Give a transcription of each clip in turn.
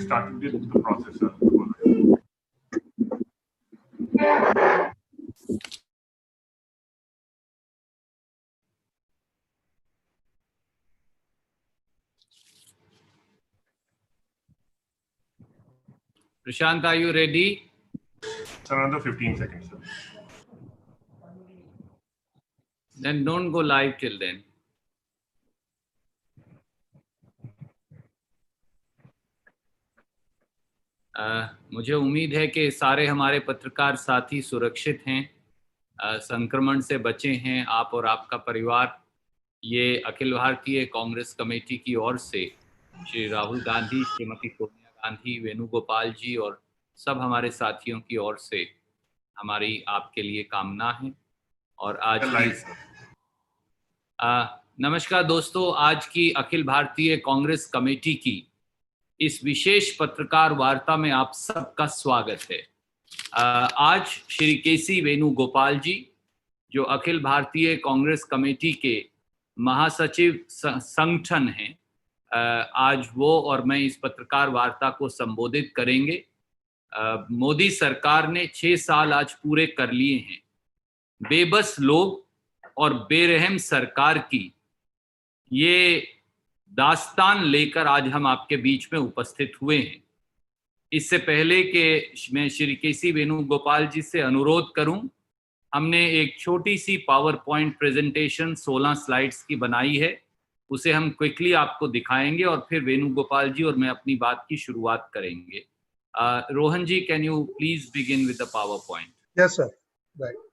started the process, sir. Prashant, are you ready? It's another 15 seconds, sir. Then don't go live till then. मुझे उम्मीद है कि सारे हमारे पत्रकार साथी सुरक्षित हैं, संक्रमण से बचे हैं, आप और आपका परिवार। ये अखिल भारतीय कांग्रेस कमेटी की ओर से श्री राहुल गांधी, श्रीमती सोनिया गांधी, वेणुगोपाल जी और सब हमारे साथियों की ओर से हमारी आपके लिए कामना है। और आज नमस्कार दोस्तों, आज की अखिल भारतीय कांग्रेस कमेटी की इस विशेष पत्रकार वार्ता में आप सबका स्वागत है। आज श्री केसी वेणुगोपाल जी, जो अखिल भारतीय कांग्रेस कमेटी के महासचिव संगठन हैं, आज वो और मैं इस पत्रकार वार्ता को संबोधित करेंगे। मोदी सरकार ने 6 साल आज पूरे कर लिए हैं। बेबस लोग और बेरहम सरकार की ये दास्तान लेकर आज हम आपके बीच में उपस्थित हुए हैं। इससे पहले कि मैं श्री केसी वेणुगोपाल जी से अनुरोध करूं, हमने एक छोटी सी पावर पॉइंट प्रेजेंटेशन 16 स्लाइड्स की बनाई है, उसे हम क्विकली आपको दिखाएंगे और फिर वेणुगोपाल जी और मैं अपनी बात की शुरुआत करेंगे। Rohan ji, can you please begin with the power point? Yes sir, right.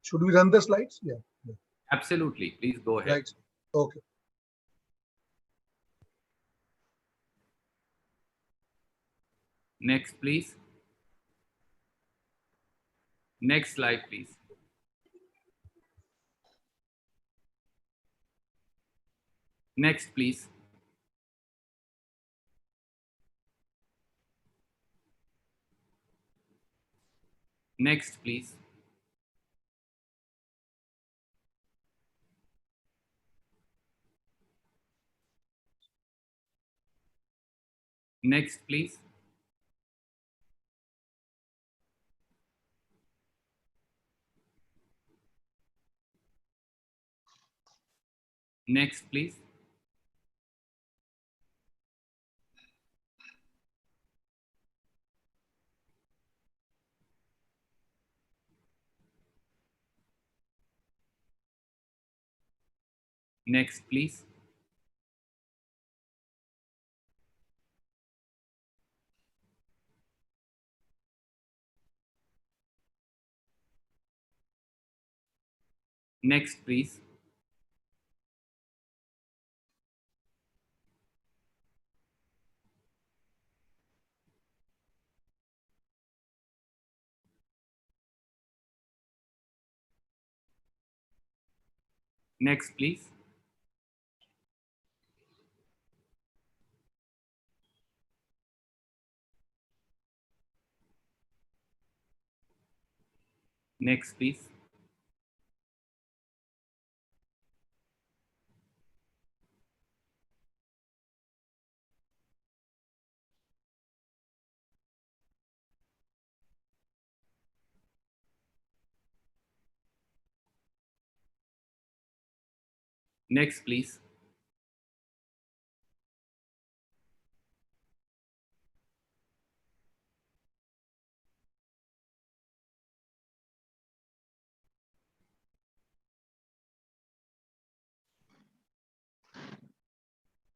Should we run the slides? Yeah. Absolutely. Please go ahead. Right. Okay. Next, please. Next slide, please. Next, please. Next, please. Next, please. Next, please. Next, please. Next, please. Next, please. Next, please. Next, please.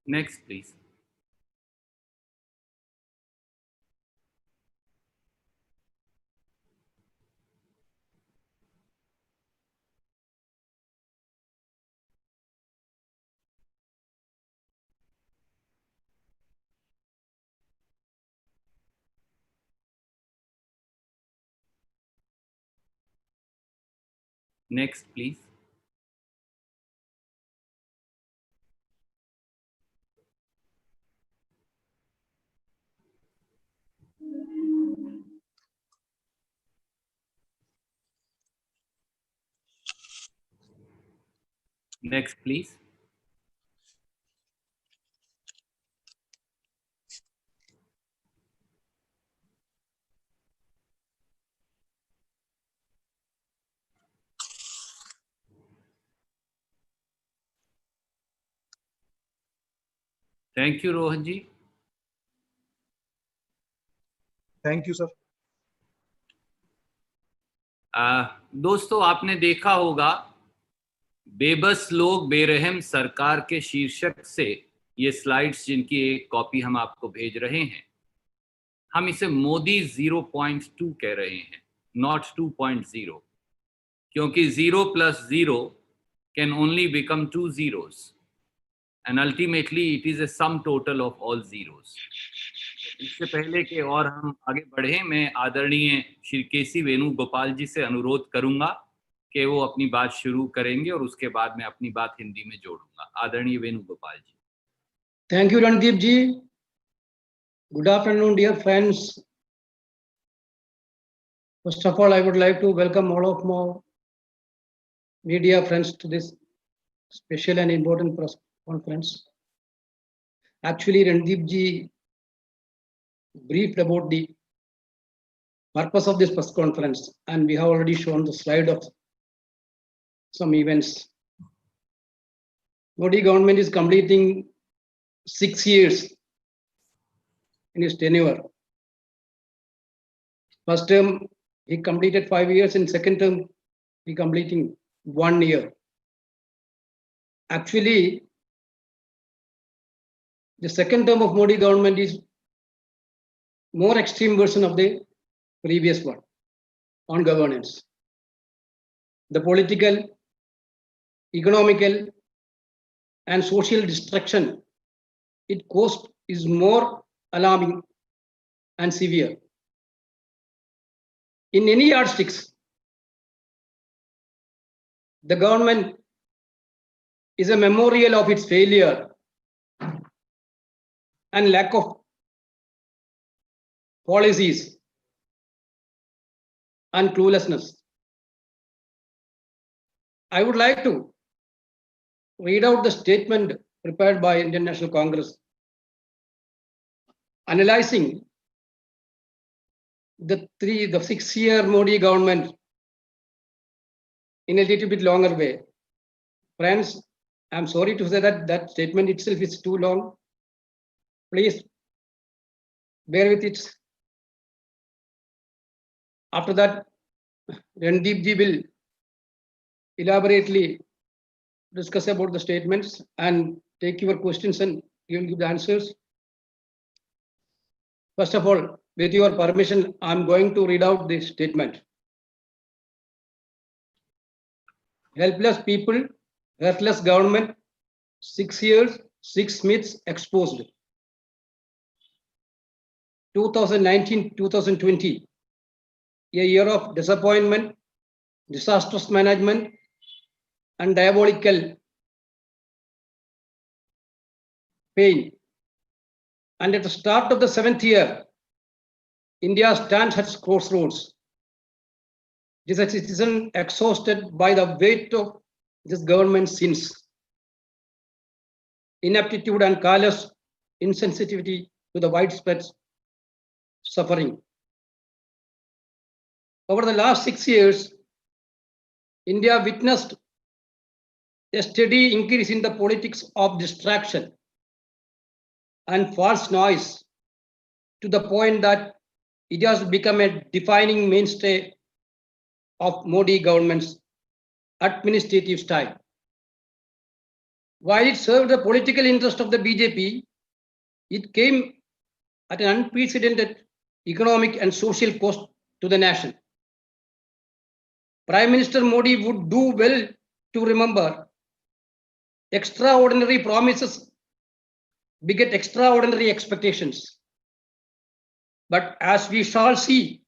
Next, please. Next, please. Next, please. Thank you, Rohan ji. Thank you, sir. दोस्तों, आपने देखा होगा बेबस लोग बेरहम सरकार के शीर्षक से ये स्लाइड्स जिनकी एक कॉपी हम आपको भेज रहे हैं, हम इसे मोदी 0.2 कह रहे हैं, नॉट 2.0, क्योंकि 0 + 0 can only become 2 zeros and ultimately it is a sum total of all zeros. इससे पहले कि और हम आगे बढ़े, मैं आदरणीय श्री केसी वेणुगोपाल जी से अनुरोध करूंगा कि वो अपनी बात शुरू करेंगे और उसके बाद मैं अपनी बात हिंदी में जोड़ूंगा. आदरणीय वेणुगोपाल जी. Thank you, Randeep ji. Good afternoon, dear friends. First of all, I would like to welcome all of my media friends to this special and important press conference. Actually, Randeep ji briefed about the purpose of this press conference, and we have already shown the slide of some events. Modi government is completing 6 years in his tenure. First term, he completed 5 years. In second term, he completing 1 year. Actually, the second term of Modi government is more extreme version of the previous one on governance. The political, economical, and social destruction it caused is more alarming and severe. In any yardsticks, the government is a memorial of its failure and lack of policies and cluelessness. I would like to read out the statement prepared by Indian National Congress, analyzing the 6-year Modi government in a little bit longer way. Friends, I'm sorry to say that that statement itself is too long. Please bear with it. After that, Randeep ji will elaborately discuss about the statements and take your questions and you will give the answers. First of all, with your permission, I'm going to read out this statement. Helpless people, helpless government, 6 years, 6 myths exposed. 2019-2020, a year of disappointment, disastrous management, and diabolical pain. And at the start of the 7th year, India stands at crossroads. It is a citizen exhausted by the weight of this government's sins, ineptitude and callous insensitivity to the widespread suffering. Over the last 6 years, India witnessed a steady increase in the politics of distraction and false noise to the point that it has become a defining mainstay of Modi government's administrative style. While it served the political interest of the BJP, it came at an unprecedented economic and social cost to the nation. Prime Minister Modi would do well to remember extraordinary promises beget extraordinary expectations. But as we shall see,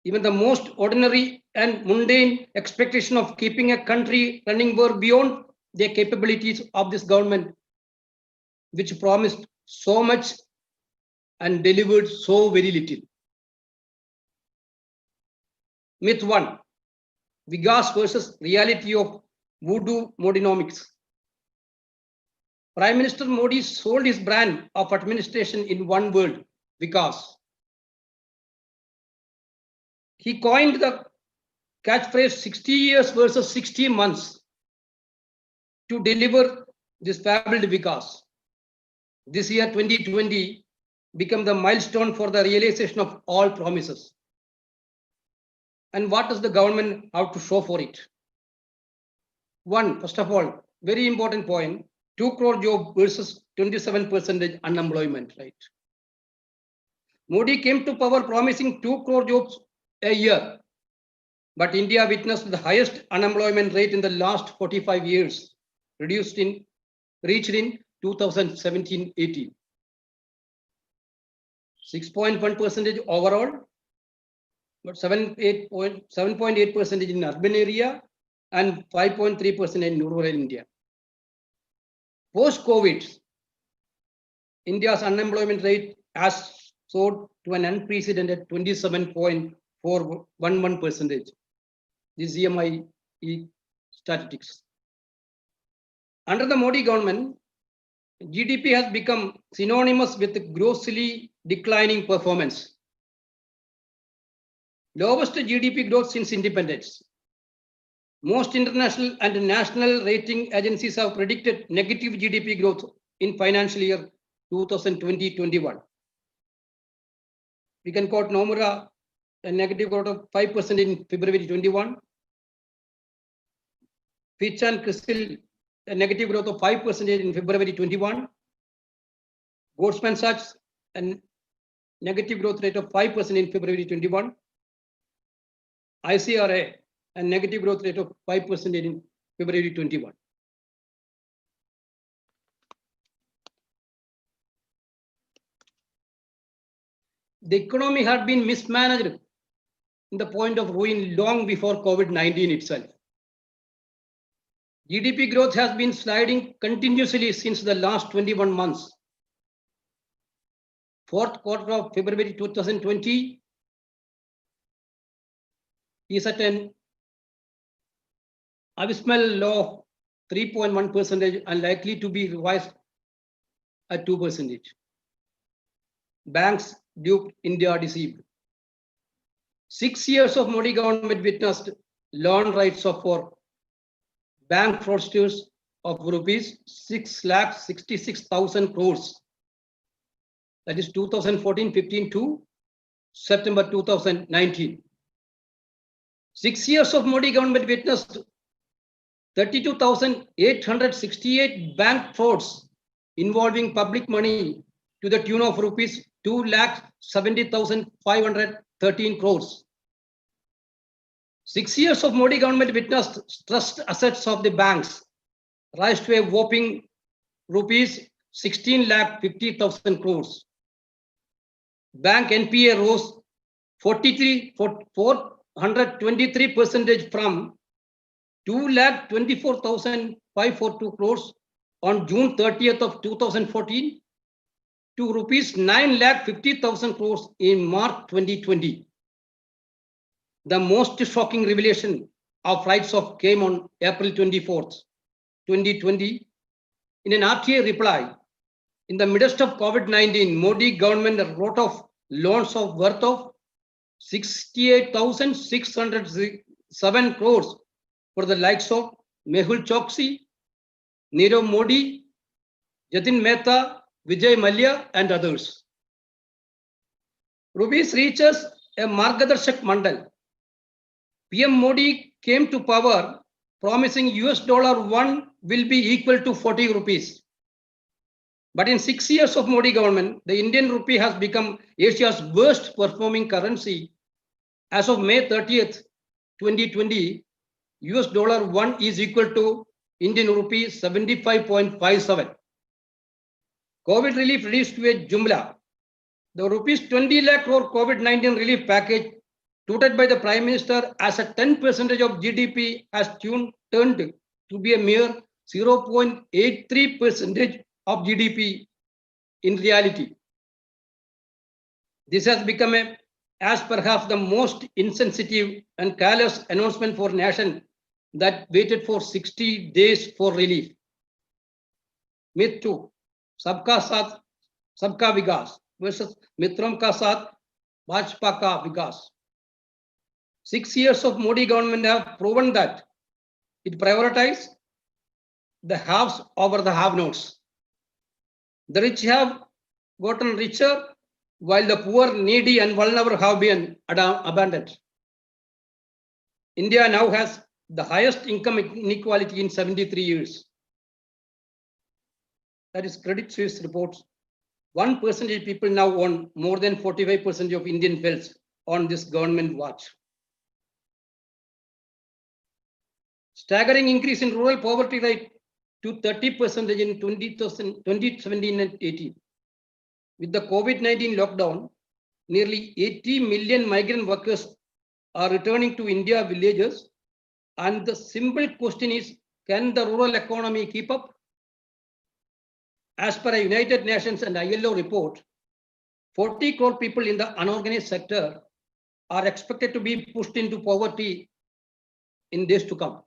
even the most ordinary and mundane expectation of keeping a country running were beyond the capabilities of this government, which promised so much and delivered so very little. Myth 1, Vigas versus reality of voodoo Modinomics. Prime Minister Modi sold his brand of administration in one word, Vikas. He coined the catchphrase 60 years versus 60 months to deliver this fabled Vikas. This year, 2020, became the milestone for the realization of all promises. And what does the government have to show for it? One, first of all, very important point, 2 crore job versus 27% unemployment rate. Modi came to power promising 2 crore jobs a year, but India witnessed the highest unemployment rate in the last 45 years, reached in 2017-18. 6.1% overall, but 7.8% in urban area and 5.3% in rural India. Post-COVID, India's unemployment rate has soared to an unprecedented 27.411%. This EMI statistics. Under the Modi government, GDP has become synonymous with grossly declining performance. Lowest GDP growth since independence. Most international and national rating agencies have predicted negative GDP growth in financial year 2020-21. We can quote Nomura, a negative growth of 5% in February 21. Fitch and Crystal, a negative growth of 5% in February 21. Goldman Sachs, a negative growth rate of 5% in February 21. ICRA, a negative growth rate of 5% in February 21. The economy had been mismanaged in the point of ruin long before COVID-19 itself. GDP growth has been sliding continuously since the last 21 months. Fourth quarter of February 2020 is at an abysmal low of 3.1% and likely to be revised at 2%. Banks duped, India deceived. 6 years of Modi government witnessed loan write-off for bank fraudsters of rupees 6,66,000 crores. That is 2014-15 to September 2019. 6 years of Modi government witnessed 32,868 bank frauds involving public money to the tune of rupees 2,70,513 crores. 6 years of Modi government witnessed trust assets of the banks rise to a whopping rupees 16,50,000 crores. Bank NPA rose 423% from 2,24,542 crores on June 30th of 2014 to rupees 9,50,000 crores in March 2020. The most shocking revelation of write-off came on April 24th, 2020. In an RTA reply, in the midst of COVID-19, Modi government wrote off loans of worth of 68,607 crores for the likes of Mehul Choksi, Nirav Modi, Jatin Mehta, Vijay Mallya, and others. Rupees reaches a Margadarshak Mandal. PM Modi came to power promising $1 will be equal to 40 rupees. But in 6 years of Modi government, the Indian rupee has become Asia's worst performing currency. As of May 30th, 2020, $1 is equal to Indian rupee 75.57. COVID relief reached to a jumla. The rupees 20 lakh crore COVID-19 relief package touted by the Prime Minister as a 10% of GDP has turned to be a mere 0.83% of GDP in reality. This has become as perhaps the most insensitive and callous announcement for a nation that waited for 60 days for relief. Myth 2, Sabka Saath, Sabka Vikas versus Mitram Ka Saath, Bhajpa Ka Vikas. 6 years of Modi government have proven that it prioritizes the haves over the have-nots. The rich have gotten richer while the poor, needy and vulnerable have been abandoned. India now has the highest income inequality in 73 years. That is Credit Suisse reports. 1% people now own more than 45% of Indian wealth on this government watch. Staggering increase in rural poverty rate to 30% in 2017 and 18. With the COVID-19 lockdown, nearly 80 million migrant workers are returning to India villages. And the simple question is, can the rural economy keep up? As per a United Nations and ILO report, 40 crore people in the unorganized sector are expected to be pushed into poverty in days to come.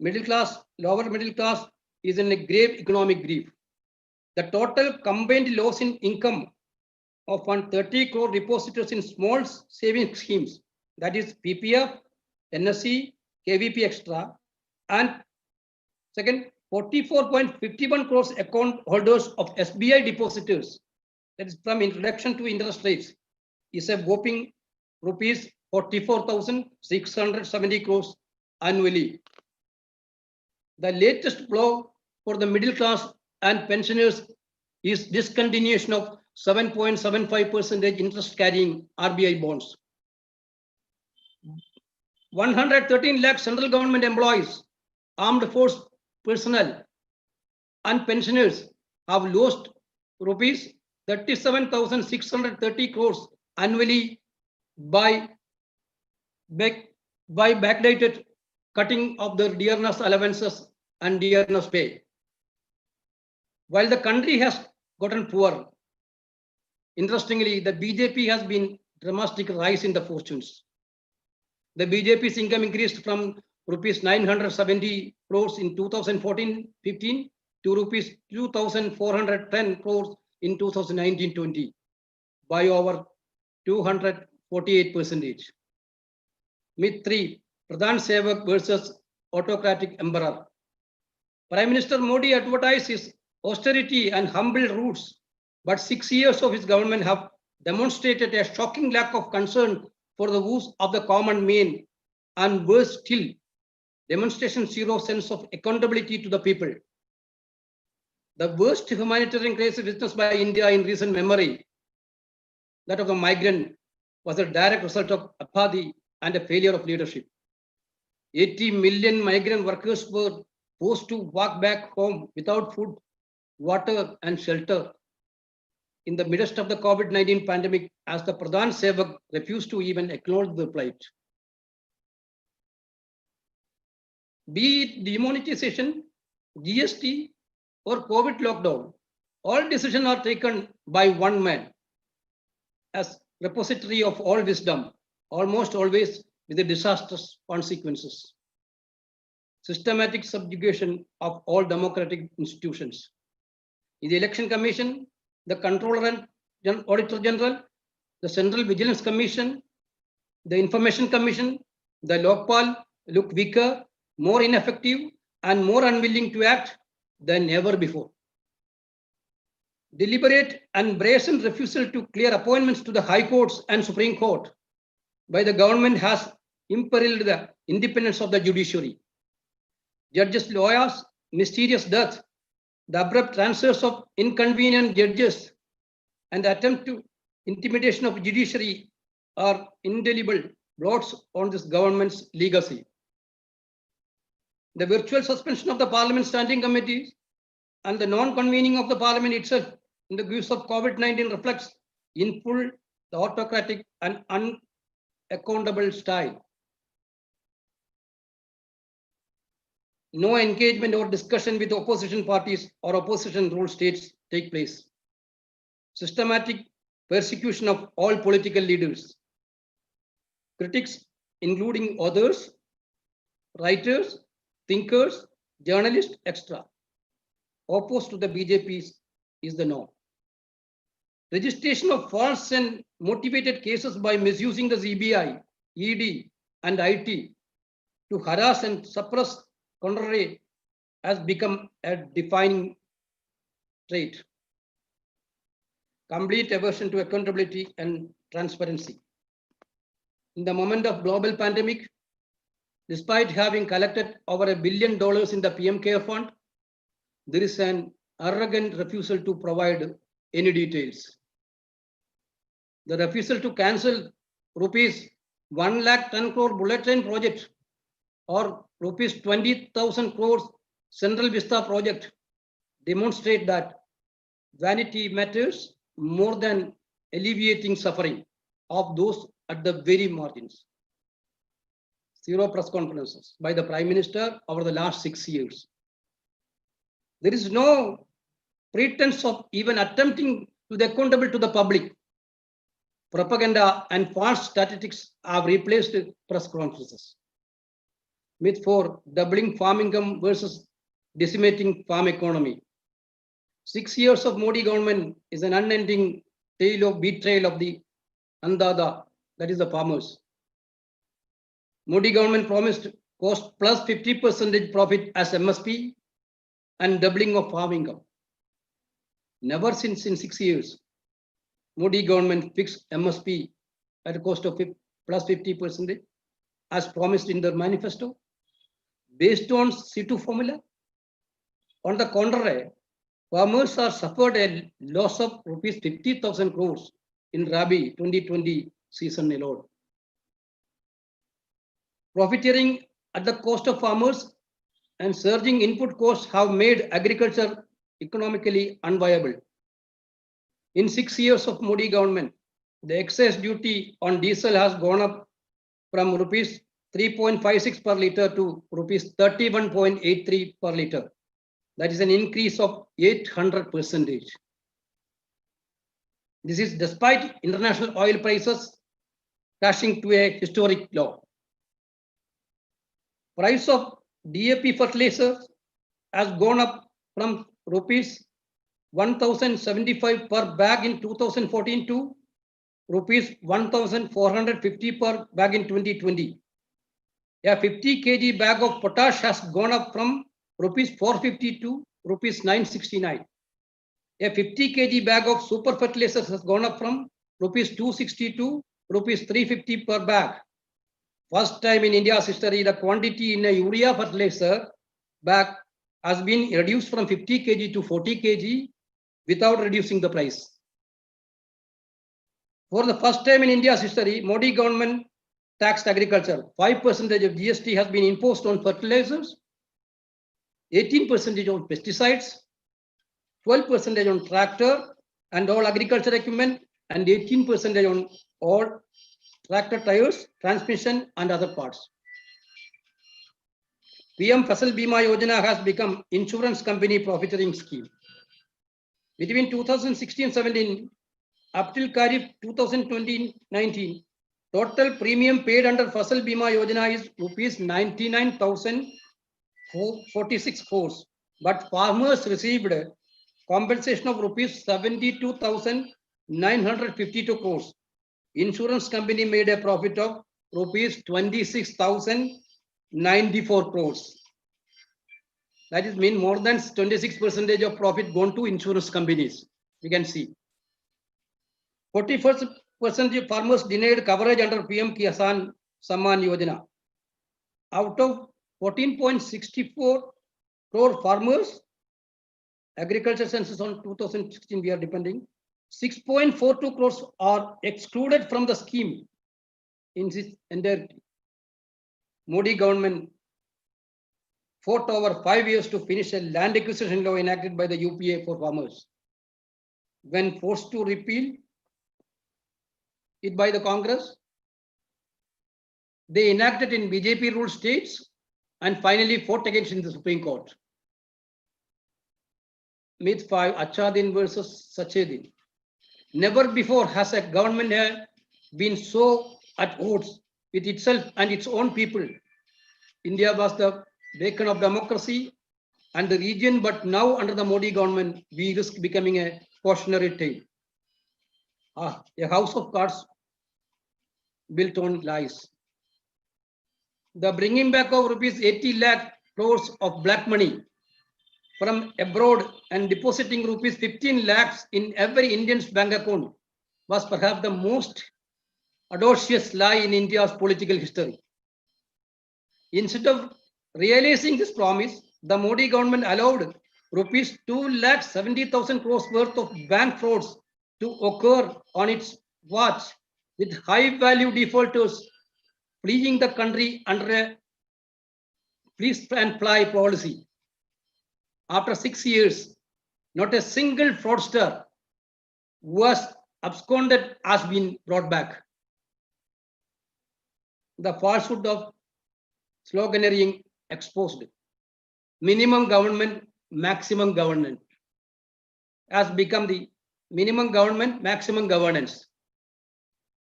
Middle class, lower middle class is in a grave economic grief. The total combined loss in income of 130 crore depositors in small savings schemes, that is PPF, NSC, KVP Extra, and second, 44.51 crores account holders of SBI depositors, that is from introduction to interest rates, is a whopping rupees 44,670 crores annually. The latest blow for the middle class and pensioners is discontinuation of 7.75% interest carrying RBI bonds. 113 lakh central government employees, armed force personnel and pensioners have lost rupees 37,630 crores annually by backdated cutting of the dearness allowances and dearness pay. While the country has gotten poor, interestingly, the BJP has been dramatic rise in the fortunes. The BJP's income increased from rupees 970 crores in 2014-15 to rupees 2,410 crores in 2019-20 by over 248%. Myth 3, Pradhan Sevak versus autocratic emperor. Prime Minister Modi advertised his austerity and humble roots, but 6 years of his government have demonstrated a shocking lack of concern for the woes of the common man, and worse still, demonstration zero sense of accountability to the people. The worst humanitarian crisis witnessed by India in recent memory, that of the migrant, was a direct result of apathy and a failure of leadership. 80 million migrant workers were forced to walk back home without food, water, and shelter in the midst of the COVID-19 pandemic, as the Pradhan Sevak refused to even acknowledge the plight. Be it demonetization, GST, or COVID lockdown, all decisions are taken by one man as repository of all wisdom, almost always with the disastrous consequences. Systematic subjugation of all democratic institutions. In the Election Commission, the Controller and Auditor General, the Central Vigilance Commission, the Information Commission, the Lokpal look weaker, more ineffective, and more unwilling to act than ever before. Deliberate and brazen refusal to clear appointments to the High Courts and Supreme Court by the government has imperiled the independence of the judiciary. Judges' lawyers' mysterious death, the abrupt transfers of inconvenient judges, and the attempt to intimidation of judiciary are indelible blots on this government's legacy. The virtual suspension of the Parliament standing committees and the non-convening of the Parliament itself in the guise of COVID-19 reflects in full the autocratic and unaccountable style. No engagement or discussion with opposition parties or opposition ruled states take place. Systematic persecution of all political leaders. Critics, including authors, writers, thinkers, journalists, etc., opposed to the BJP is the norm. Registration of false and motivated cases by misusing the CBI, ED, and IT to harass and suppress contrary has become a defining trait. Complete aversion to accountability and transparency. In the moment of global pandemic, despite having collected over $1 billion in the PM Care Fund, there is an arrogant refusal to provide any details. The refusal to cancel rupees 110 crore bullet train project or rupees 20,000 crores Central Vista project demonstrate that vanity matters more than alleviating suffering of those at the very margins. Zero press conferences by the Prime Minister over the last 6 years. There is no pretense of even attempting to be accountable to the public. Propaganda and false statistics have replaced press conferences. Myth 4, doubling farm income versus decimating farm economy. 6 years of Modi government is an unending tale of betrayal of the Andada, that is the farmers. Modi government promised cost plus 50% profit as MSP and doubling of farm income. Never since in 6 years, Modi government fixed MSP at a cost of plus 50% as promised in the manifesto based on C2 formula. On the contrary, farmers have suffered a loss of rupees 50,000 crores in Rabi 2020 season alone. Profiteering at the cost of farmers and surging input costs have made agriculture economically unviable. In 6 years of Modi government, the excess duty on diesel has gone up from rupees 3.56 per litre to rupees 31.83 per litre. That is an increase of 800%. This is despite international oil prices crashing to a historic low. Price of DAP fertilizer has gone up from rupees 1,075 per bag in 2014 to rupees 1,450 per bag in 2020. A 50 kg bag of potash has gone up from rupees 450 to rupees 969. A 50 kg bag of super fertilizers has gone up from rupees 260 to rupees 350 per bag. First time in India's history, the quantity in a urea fertilizer bag has been reduced from 50 kg to 40 kg without reducing the price. For the first time in India's history, Modi government taxed agriculture. 5% of GST has been imposed on fertilizers, 18% on pesticides, 12% on tractor and all agriculture equipment, and 18% on all tractor tires, transmission, and other parts. PM Fasal Bima Yojana has become insurance company profiteering scheme. Between 2016-17 up till Kharif 2020-19, total premium paid under Fasal Bima Yojana is rupees 99,046 crores, but farmers received compensation of rupees 72,952 crores. Insurance company made a profit of rupees 26,094 crores. That is mean more than 26% of profit gone to insurance companies. You can see 41% of farmers denied coverage under PM Kisan Samman Yojana. Out of 14.64 crore farmers, agriculture census on 2016 we are depending, 6.42 crores are excluded from the scheme in its entirety. Modi government fought over 5 years to finish a land acquisition law enacted by the UPA for farmers. When forced to repeal it by the Congress, they enacted in BJP ruled states and finally fought against in the Supreme Court. Myth 5, Achadin versus Sachedin. Never before has a government been so at odds with itself and its own people. India was the beacon of democracy and the region, but now under the Modi government, we risk becoming a cautionary tale. A house of cards built on lies. The bringing back of rupees 80 lakh crores of black money from abroad and depositing rupees 15 lakhs in every Indian's bank account was perhaps the most audacious lie in India's political history. Instead of realizing this promise, the Modi government allowed rupees 2,70,000 crores worth of bank frauds to occur on its watch, with high value defaulters fleeing the country under a freeze and fly policy. After 6 years, not a single fraudster who was absconded has been brought back. The falsehood of sloganeering exposed. Minimum government, maximum governance has become the minimum government, maximum governance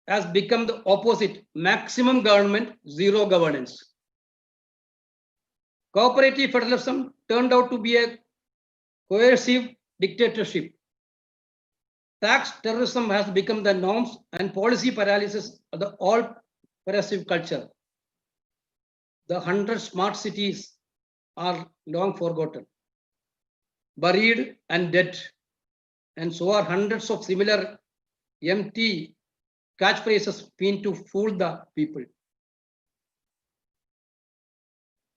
has become the opposite, maximum government, zero governance. Cooperative federalism turned out to be a coercive dictatorship. Tax terrorism has become the norms, and policy paralysis of the all-pervasive culture. The 100 smart cities are long forgotten, buried and dead, and so are hundreds of similar empty catchphrases meant to fool the people.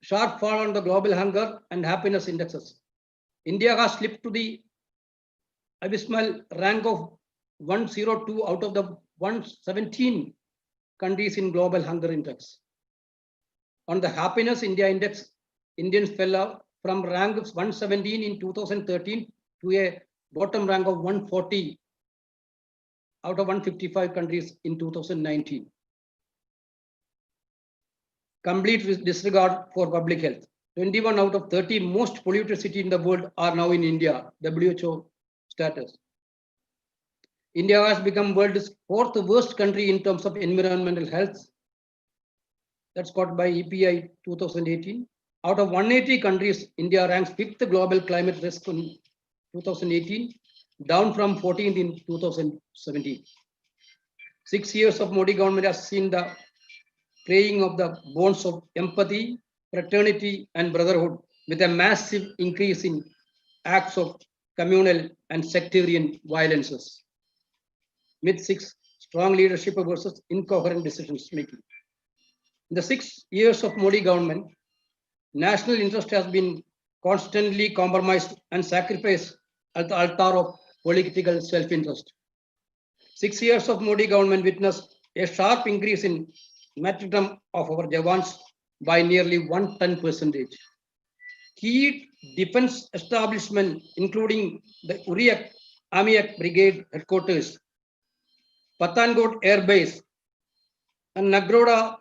Sharp fall on the global hunger and happiness indexes. India has slipped to the abysmal rank of 102 out of the 117 countries in global hunger index. On the happiness index, Indians fell out from rank of 117 in 2013 to a bottom rank of 140 out of 155 countries in 2019. Complete disregard for public health. 21 out of 30 most polluted cities in the world are now in India, WHO status. India has become world's fourth worst country in terms of environmental health. That's got by EPI 2018. Out of 180 countries, India ranks fifth global climate risk in 2018, down from 14th in 2017. 6 years of Modi government has seen the fraying of the bonds of empathy, fraternity, and brotherhood, with a massive increase in acts of communal and sectarian violences. Myth 6, strong leadership versus incoherent decisions making. In the 6 years of Modi government, national interest has been constantly compromised and sacrificed at the altar of political self-interest. 6 years of Modi government witnessed a sharp increase in martyrdom of our Jawans by nearly 110%. Key defense establishment, including the Uriak Army Brigade headquarters, Pathankot Air Base, and Nagroda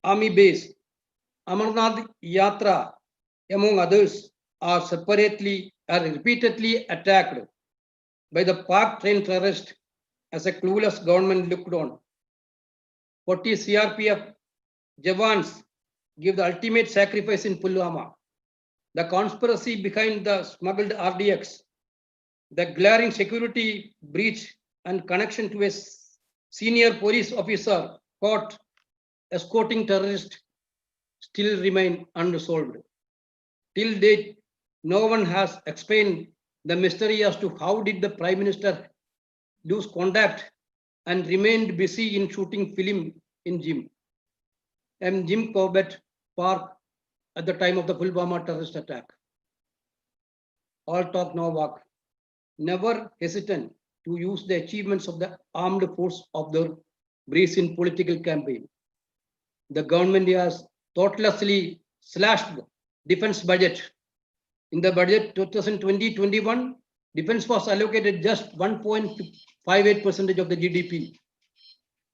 Army Base, Amarnath Yatra, among others, are repeatedly attacked by the Pak trained terrorists as a clueless government looked on. 40 CRPF Jawans give the ultimate sacrifice in Pulwama. The conspiracy behind the smuggled RDX, the glaring security breach and connection to a senior police officer caught escorting terrorists still remain unresolved. Till date, no one has explained the mystery as to how did the Prime Minister lose contact and remained busy in shooting film in Jim Corbett Park at the time of the Pulwama terrorist attack. All talk, no walk. Never hesitant to use the achievements of the armed force of the recent political campaign. The government has thoughtlessly slashed the defense budget. In the budget 2020-21, defense was allocated just 1.58% of the GDP,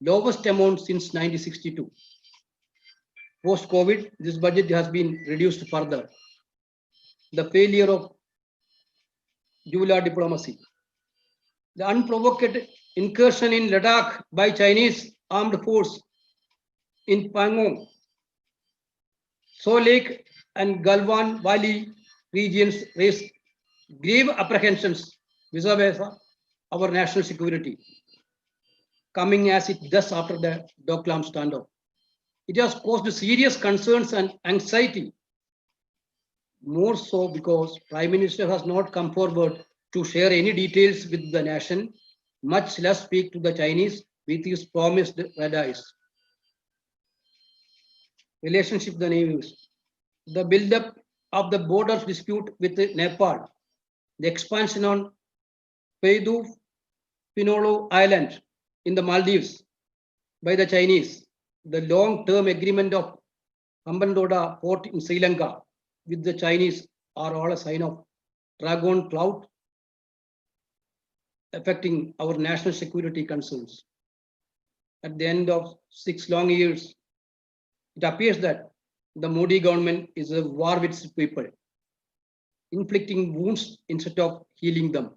lowest amount since 1962. Post-COVID, this budget has been reduced further. The failure of guerrilla diplomacy. The unprovoked incursion in Ladakh by Chinese armed force in Pangong, So Lake and Galwan Valley regions raise grave apprehensions vis-a-vis our national security, coming as it does after the Doklam standoff. It has caused serious concerns and anxiety, more so because Prime Minister has not come forward to share any details with the nation, much less speak to the Chinese with his promised red eyes. Relationship with the navies, the build-up of the borders dispute with Nepal, the expansion on Paidu Pinolo Island in the Maldives by the Chinese, the long-term agreement of Hambantota port in Sri Lanka with the Chinese are all a sign of dragon cloud affecting our national security concerns. At the end of 6 long years, it appears that the Modi government is at war with its people, inflicting wounds instead of healing them.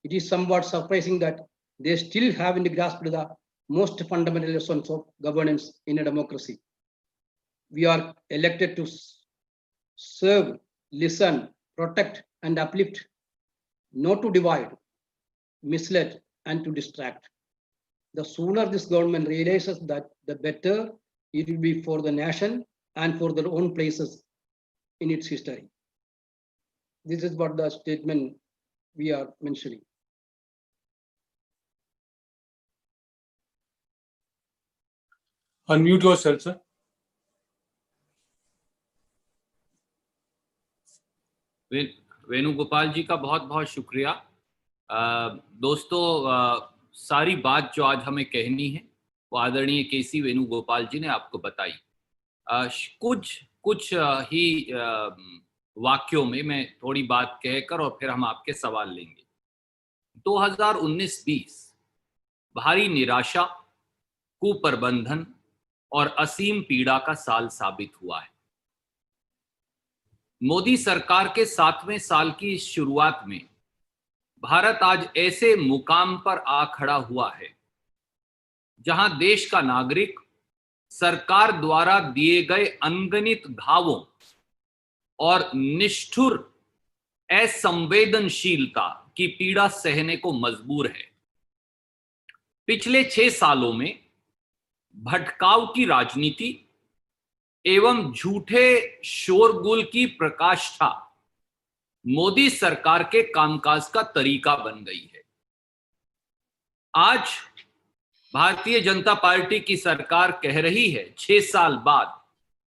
It is somewhat surprising that they still haven't grasped the most fundamental lessons of governance in a democracy. We are elected to serve, listen, protect, and uplift, not to divide, mislead, and to distract. The sooner this government realizes that, the better it will be for the nation and for their own places in its history. This is what the statement we are mentioning. Unmute yourself, sir. Venugopal जी का बहुत बहुत शुक्रिया। दोस्तों, सारी बात जो आज हमें कहनी है वो आदरणीय केसी वेणुगोपाल जी ने आपको बताई। कुछ ही वाक्यों में मैं थोड़ी बात कहकर और फिर हम आपके सवाल लेंगे। 2019-20 भारी निराशा, कुप्रबंधन और असीम पीड़ा का साल साबित हुआ है। मोदी सरकार के 7वें साल की इस शुरुआत में भारत आज ऐसे मुकाम पर आ खड़ा हुआ है जहां देश का नागरिक सरकार द्वारा दिए गए अनगिनत घावों और निष्ठुर असंवेदनशीलता की पीड़ा सहने को मजबूर है। पिछले 6 सालों में भटकाव की राजनीति एवं झूठे शोरगुल की प्रकाष्ठा मोदी सरकार के कामकाज का तरीका बन गई है। आज भारतीय जनता पार्टी की सरकार कह रही है 6 साल बाद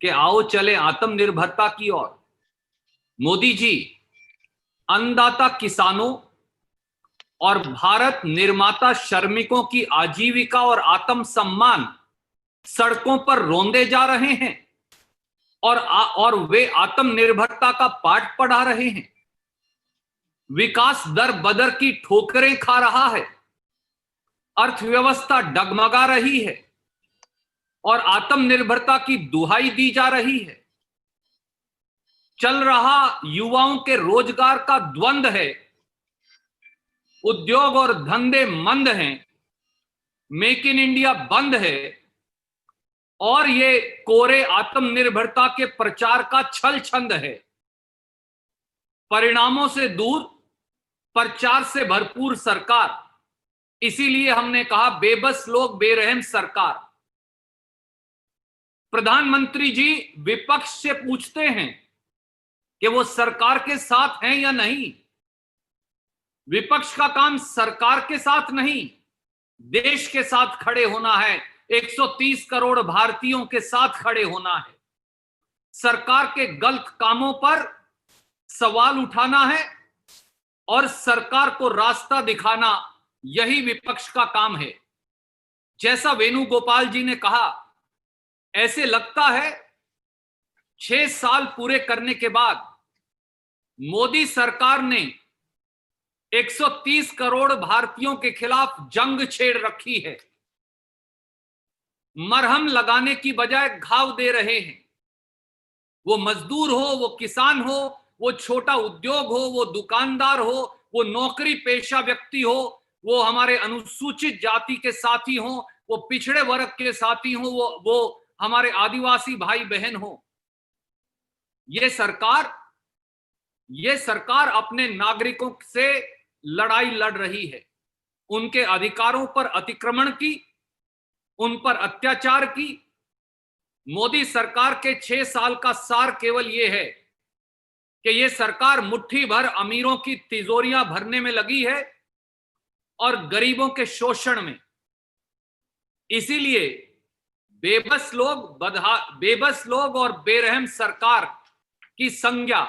कि आओ चले आत्मनिर्भरता की ओर। मोदी जी अन्नदाता किसानों और भारत निर्माता श्रमिकों की आजीविका और आत्मसम्मान सड़कों पर रौंदे जा रहे हैं और वे आत्मनिर्भरता का पाठ पढ़ा रहे हैं। विकास दर बदर की ठोकरें खा रहा है, अर्थव्यवस्था डगमगा रही है और आत्मनिर्भरता की दुहाई दी जा रही है। चल रहा युवाओं के रोजगार का द्वंद है, उद्योग और धंधे मंद हैं, मेक इन इंडिया बंद है और ये कोरे आत्मनिर्भरता के प्रचार का छल छंद है। परिणामों से दूर, प्रचार से भरपूर सरकार, इसीलिए हमने कहा बेबस लोग बेरहम सरकार। प्रधानमंत्री जी विपक्ष से पूछते हैं कि वो सरकार के साथ हैं या नहीं। विपक्ष का काम सरकार के साथ नहीं, देश के साथ खड़े होना है, 130 करोड़ भारतीयों के साथ खड़े होना है। सरकार के गलत कामों पर सवाल उठाना है और सरकार को रास्ता दिखाना, यही विपक्ष का काम है। जैसा वेणुगोपाल जी ने कहा, ऐसे लगता है 6 साल पूरे करने के बाद मोदी सरकार ने 130 करोड़ भारतीयों के खिलाफ जंग छेड़ रखी है। मरहम लगाने की बजाय घाव दे रहे हैं। वो मजदूर हो, वो किसान हो, वो छोटा उद्योग हो, वो दुकानदार हो, वो नौकरी पेशा व्यक्ति हो, वो हमारे अनुसूचित जाति के साथी हो, वो पिछड़े वर्ग के साथी हो, वो हमारे आदिवासी भाई बहन हो। ये सरकार ये सरकार अपने नागरिकों से लड़ाई लड़ रही है, उनके अधिकारों पर अतिक्रमण की, उन पर अत्याचार की। मोदी सरकार के 6 साल का सार केवल ये है कि ये सरकार मुट्ठी भर अमीरों की तिजोरियां भरने में लगी है और गरीबों के शोषण में। इसीलिए बेबस लोग और बेरहम सरकार की संज्ञा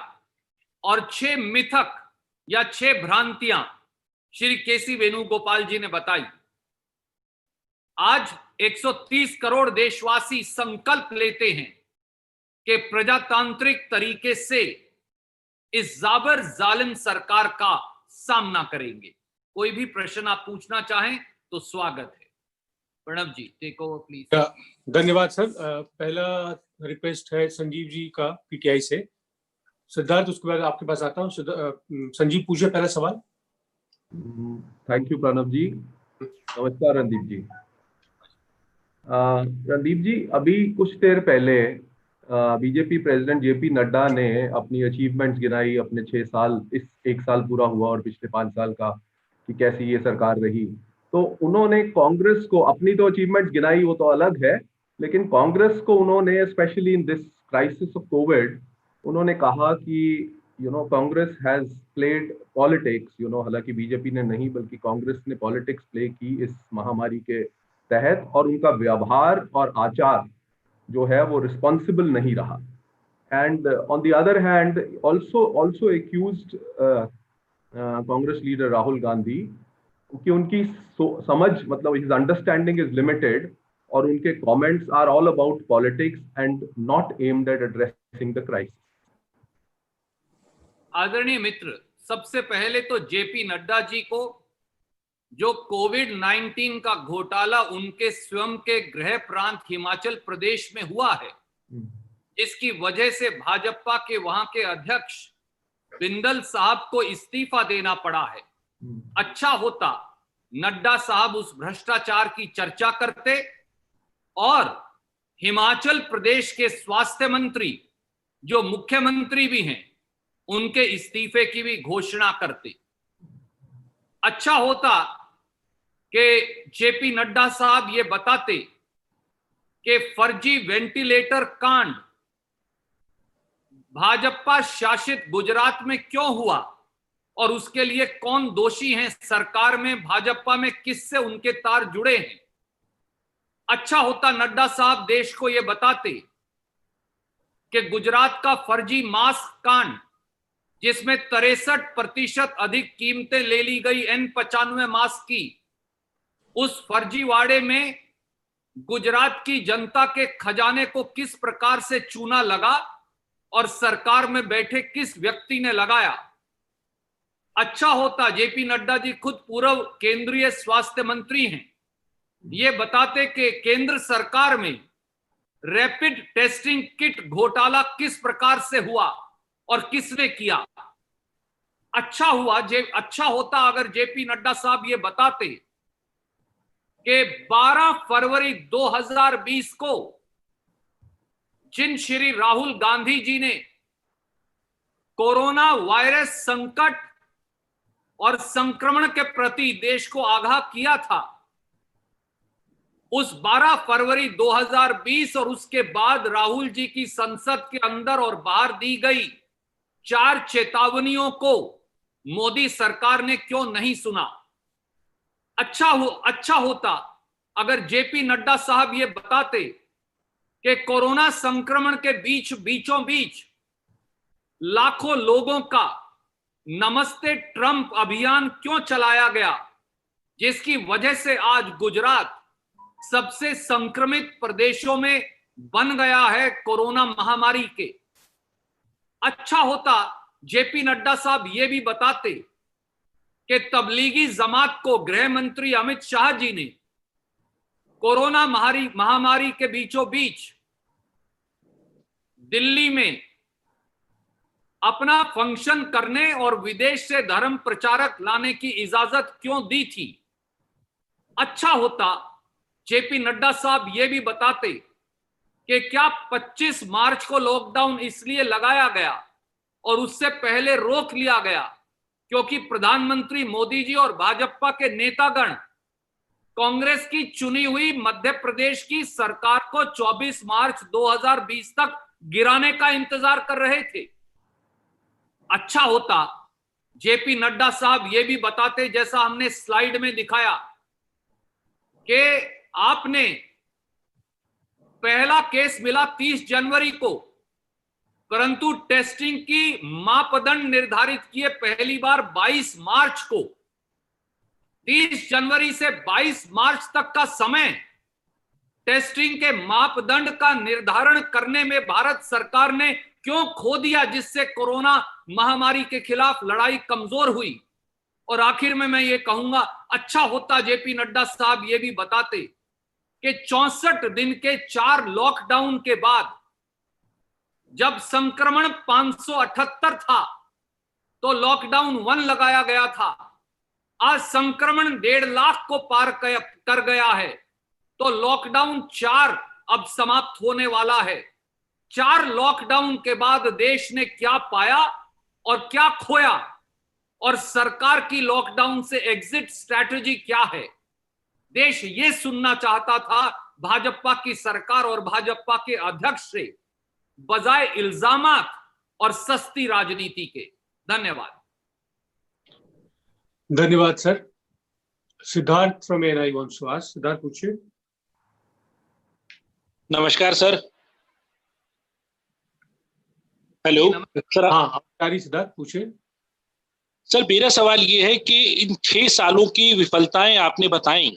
और 6 मिथक या 6 भ्रांतियां श्री केसी वेणुगोपाल जी ने बताई। आज 130 करोड़ देशवासी संकल्प लेते हैं कि प्रजातांत्रिक तरीके से इस जाबर जालिम सरकार का सामना करेंगे। कोई भी प्रश्न आप पूछना चाहें तो स्वागत है। प्रणब जी, टेक ओवर प्लीज। धन्यवाद सर। पहला रिक्वेस्ट है संजीव जी का पीटीआई से। सिद्धार्थ, उसके बाद आपके पास आता हूँ। संजीव, पूछिए पहला सवाल। थैंक यू प्रणब जी। नमस्कार रणदीप जी। रणदीप जी, अभी कुछ देर पहले बीजेपी प्रेसिडेंट जेपी नड्डा ने अपनी अचीवमेंट्स गिनाई, अपने 6 साल, इस 1 साल पूरा हुआ और पिछले 5 साल का, कि कैसी ये सरकार रही। तो उन्होंने कांग्रेस को, अपनी तो अचीवमेंट्स गिनाई वो तो अलग है, लेकिन कांग्रेस को उन्होंने specially in this crisis of Covid उन्होंने कहा कि कांग्रेस हैज प्लेड पॉलिटिक्स, हालांकि बीजेपी ने नहीं बल्कि कांग्रेस ने पॉलिटिक्स प्ले की इस महामारी के तहत, और उनका व्यवहार और आचार जो है वो रिस्पॉन्सिबल नहीं रहा। And on the other hand also accused Congress leader Rahul Gandhi कि उनकी समझ, मतलब हिज अंडरस्टैंडिंग इज लिमिटेड और उनके comments are all about politics and not aimed at addressing the crisis. आदरणीय मित्र, सबसे पहले तो जेपी नड्डा जी को, जो कोविड-19 का घोटाला उनके स्वयं के गृह प्रांत हिमाचल प्रदेश में हुआ है, इसकी वजह से भाजपा के वहां के अध्यक्ष बिंदल साहब को इस्तीफा देना पड़ा है। अच्छा होता नड्डा साहब उस भ्रष्टाचार की चर्चा करते और हिमाचल प्रदेश के स्वास्थ्य मंत्री, जो मुख्यमंत्री भी हैं, उनके इस्तीफे की भी घोषणा करते। अच्छा होता कि जेपी नड्डा साहब ये बताते कि फर्जी वेंटिलेटर कांड भाजपा शासित गुजरात में क्यों हुआ और उसके लिए कौन दोषी हैं, सरकार में, भाजपा में किससे उनके तार जुड़े हैं। अच्छा होता नड्डा साहब देश को यह बताते कि गुजरात का फर्जी मास्क कांड, जिसमें 63% अधिक कीमतें ले ली गई N95 मास्क की, उस फर्जीवाड़े में गुजरात की जनता के खजाने को किस प्रकार से चूना लगा और सरकार में बैठे किस व्यक्ति ने लगाया। अच्छा होता जेपी नड्डा जी खुद पूर्व केंद्रीय स्वास्थ्य मंत्री हैं, ये बताते कि केंद्र सरकार में रैपिड टेस्टिंग किट घोटाला किस प्रकार से हुआ और किसने किया। अच्छा होता अगर जेपी नड्डा साहब ये बताते कि 12 फरवरी 2020 को जिन श्री राहुल गांधी जी ने कोरोना वायरस संकट और संक्रमण के प्रति देश को आगाह किया था, उस 12 फरवरी 2020 और उसके बाद राहुल जी की संसद के अंदर और बाहर दी गई 4 चेतावनियों को मोदी सरकार ने क्यों नहीं सुना। अच्छा होता अगर जेपी नड्डा साहब ये बताते कि कोरोना संक्रमण के बीचों बीच लाखों लोगों का नमस्ते ट्रंप अभियान क्यों चलाया गया, जिसकी वजह से आज गुजरात सबसे संक्रमित प्रदेशों में बन गया है कोरोना महामारी के। अच्छा होता जेपी नड्डा साहब ये भी बताते कि तबलीगी जमात को गृह मंत्री अमित शाह जी ने कोरोना महामारी के बीचों बीच दिल्ली में अपना फंक्शन करने और विदेश से धर्म प्रचारक लाने की इजाजत क्यों दी थी। अच्छा होता जेपी नड्डा साहब ये भी बताते कि क्या 25 मार्च को लॉकडाउन इसलिए लगाया गया और उससे पहले रोक लिया गया, क्योंकि प्रधानमंत्री मोदी जी और भाजपा के नेतागण कांग्रेस की चुनी हुई मध्य प्रदेश की सरकार को 24 मार्च 2020 तक गिराने का इंतजार कर रहे थे। अच्छा होता जेपी नड्डा साहब ये भी बताते, जैसा हमने स्लाइड में दिखाया, कि आपने पहला केस मिला 30 जनवरी को, परंतु टेस्टिंग की मापदंड निर्धारित किए पहली बार 22 मार्च को। 30 जनवरी से 22 मार्च तक का समय टेस्टिंग के मापदंड का निर्धारण करने में भारत सरकार ने क्यों खो दिया, जिससे कोरोना महामारी के खिलाफ लड़ाई कमजोर हुई। और आखिर में मैं ये कहूंगा, अच्छा होता जेपी नड्डा साहब ये भी बताते कि 64 दिन के 4 लॉकडाउन के बाद जब संक्रमण 578 था तो लॉकडाउन 1 लगाया गया था। आज संक्रमण 1.5 लाख को पार कर गया है, तो लॉकडाउन 4 अब समाप्त होने वाला है। 4 लॉकडाउन के बाद देश ने क्या पाया और क्या खोया, और सरकार की लॉकडाउन से एग्जिट स्ट्रैटेजी क्या है, देश ये सुनना चाहता था भाजपा की सरकार और भाजपा के अध्यक्ष से, बजाय इल्जामात और सस्ती राजनीति के। धन्यवाद। धन्यवाद sir. Siddharth from ANI wants to ask. Siddharth पूछिए। नमस्कार सर। Hello sir. हाँ सिद्धार्थ पूछिए। सर मेरा सवाल ये है कि इन 6 सालों की विफलताएं आपने बताई,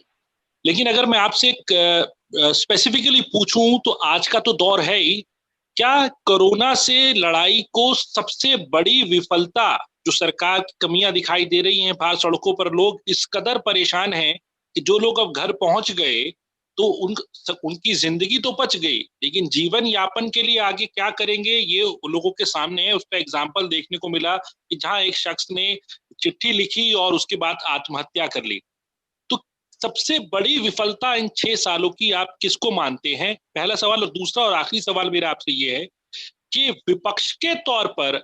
लेकिन अगर मैं आपसे स्पेसिफिकली पूछूं तो आज का तो दौर है ही, क्या कोरोना से लड़ाई को सबसे बड़ी विफलता, जो सरकार की कमियां दिखाई दे रही हैं, बाहर सड़कों पर लोग इस कदर परेशान हैं कि जो लोग अब घर पहुंच गए तो उनकी जिंदगी तो बच गई, लेकिन जीवन यापन के लिए आगे क्या करेंगे ये लोगों के सामने है। उसका एग्जाम्पल देखने को मिला कि जहां एक शख्स ने चिट्ठी लिखी और उसके बाद आत्महत्या कर ली। तो सबसे बड़ी विफलता इन 6 सालों की आप किसको मानते हैं? पहला सवाल। और दूसरा और आखिरी सवाल मेरा आपसे ये है कि विपक्ष के तौर पर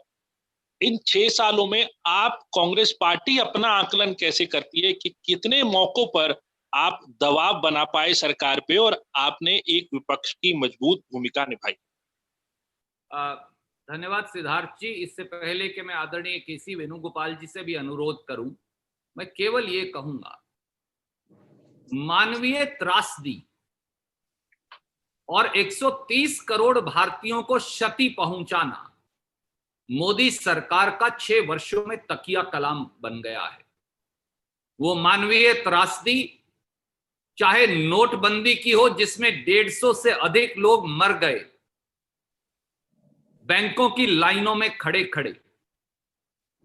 इन 6 सालों में आप कांग्रेस पार्टी अपना आकलन कैसे करती है कि कितने मौकों पर आप दबाव बना पाए सरकार पे और आपने एक विपक्ष की मजबूत भूमिका निभाई? धन्यवाद सिद्धार्थ जी। इससे पहले कि मैं आदरणीय केसी वेणुगोपाल जी से भी अनुरोध करूं, मैं केवल ये कहूंगा, मानवीय त्रासदी और 130 करोड़ भारतीयों को क्षति पहुंचाना मोदी सरकार का 6 वर्षों में तकिया कलाम बन गया है। वो मानवीय त्रासदी चाहे नोटबंदी की हो, जिसमें 150 से अधिक लोग मर गए बैंकों की लाइनों में खड़े खड़े,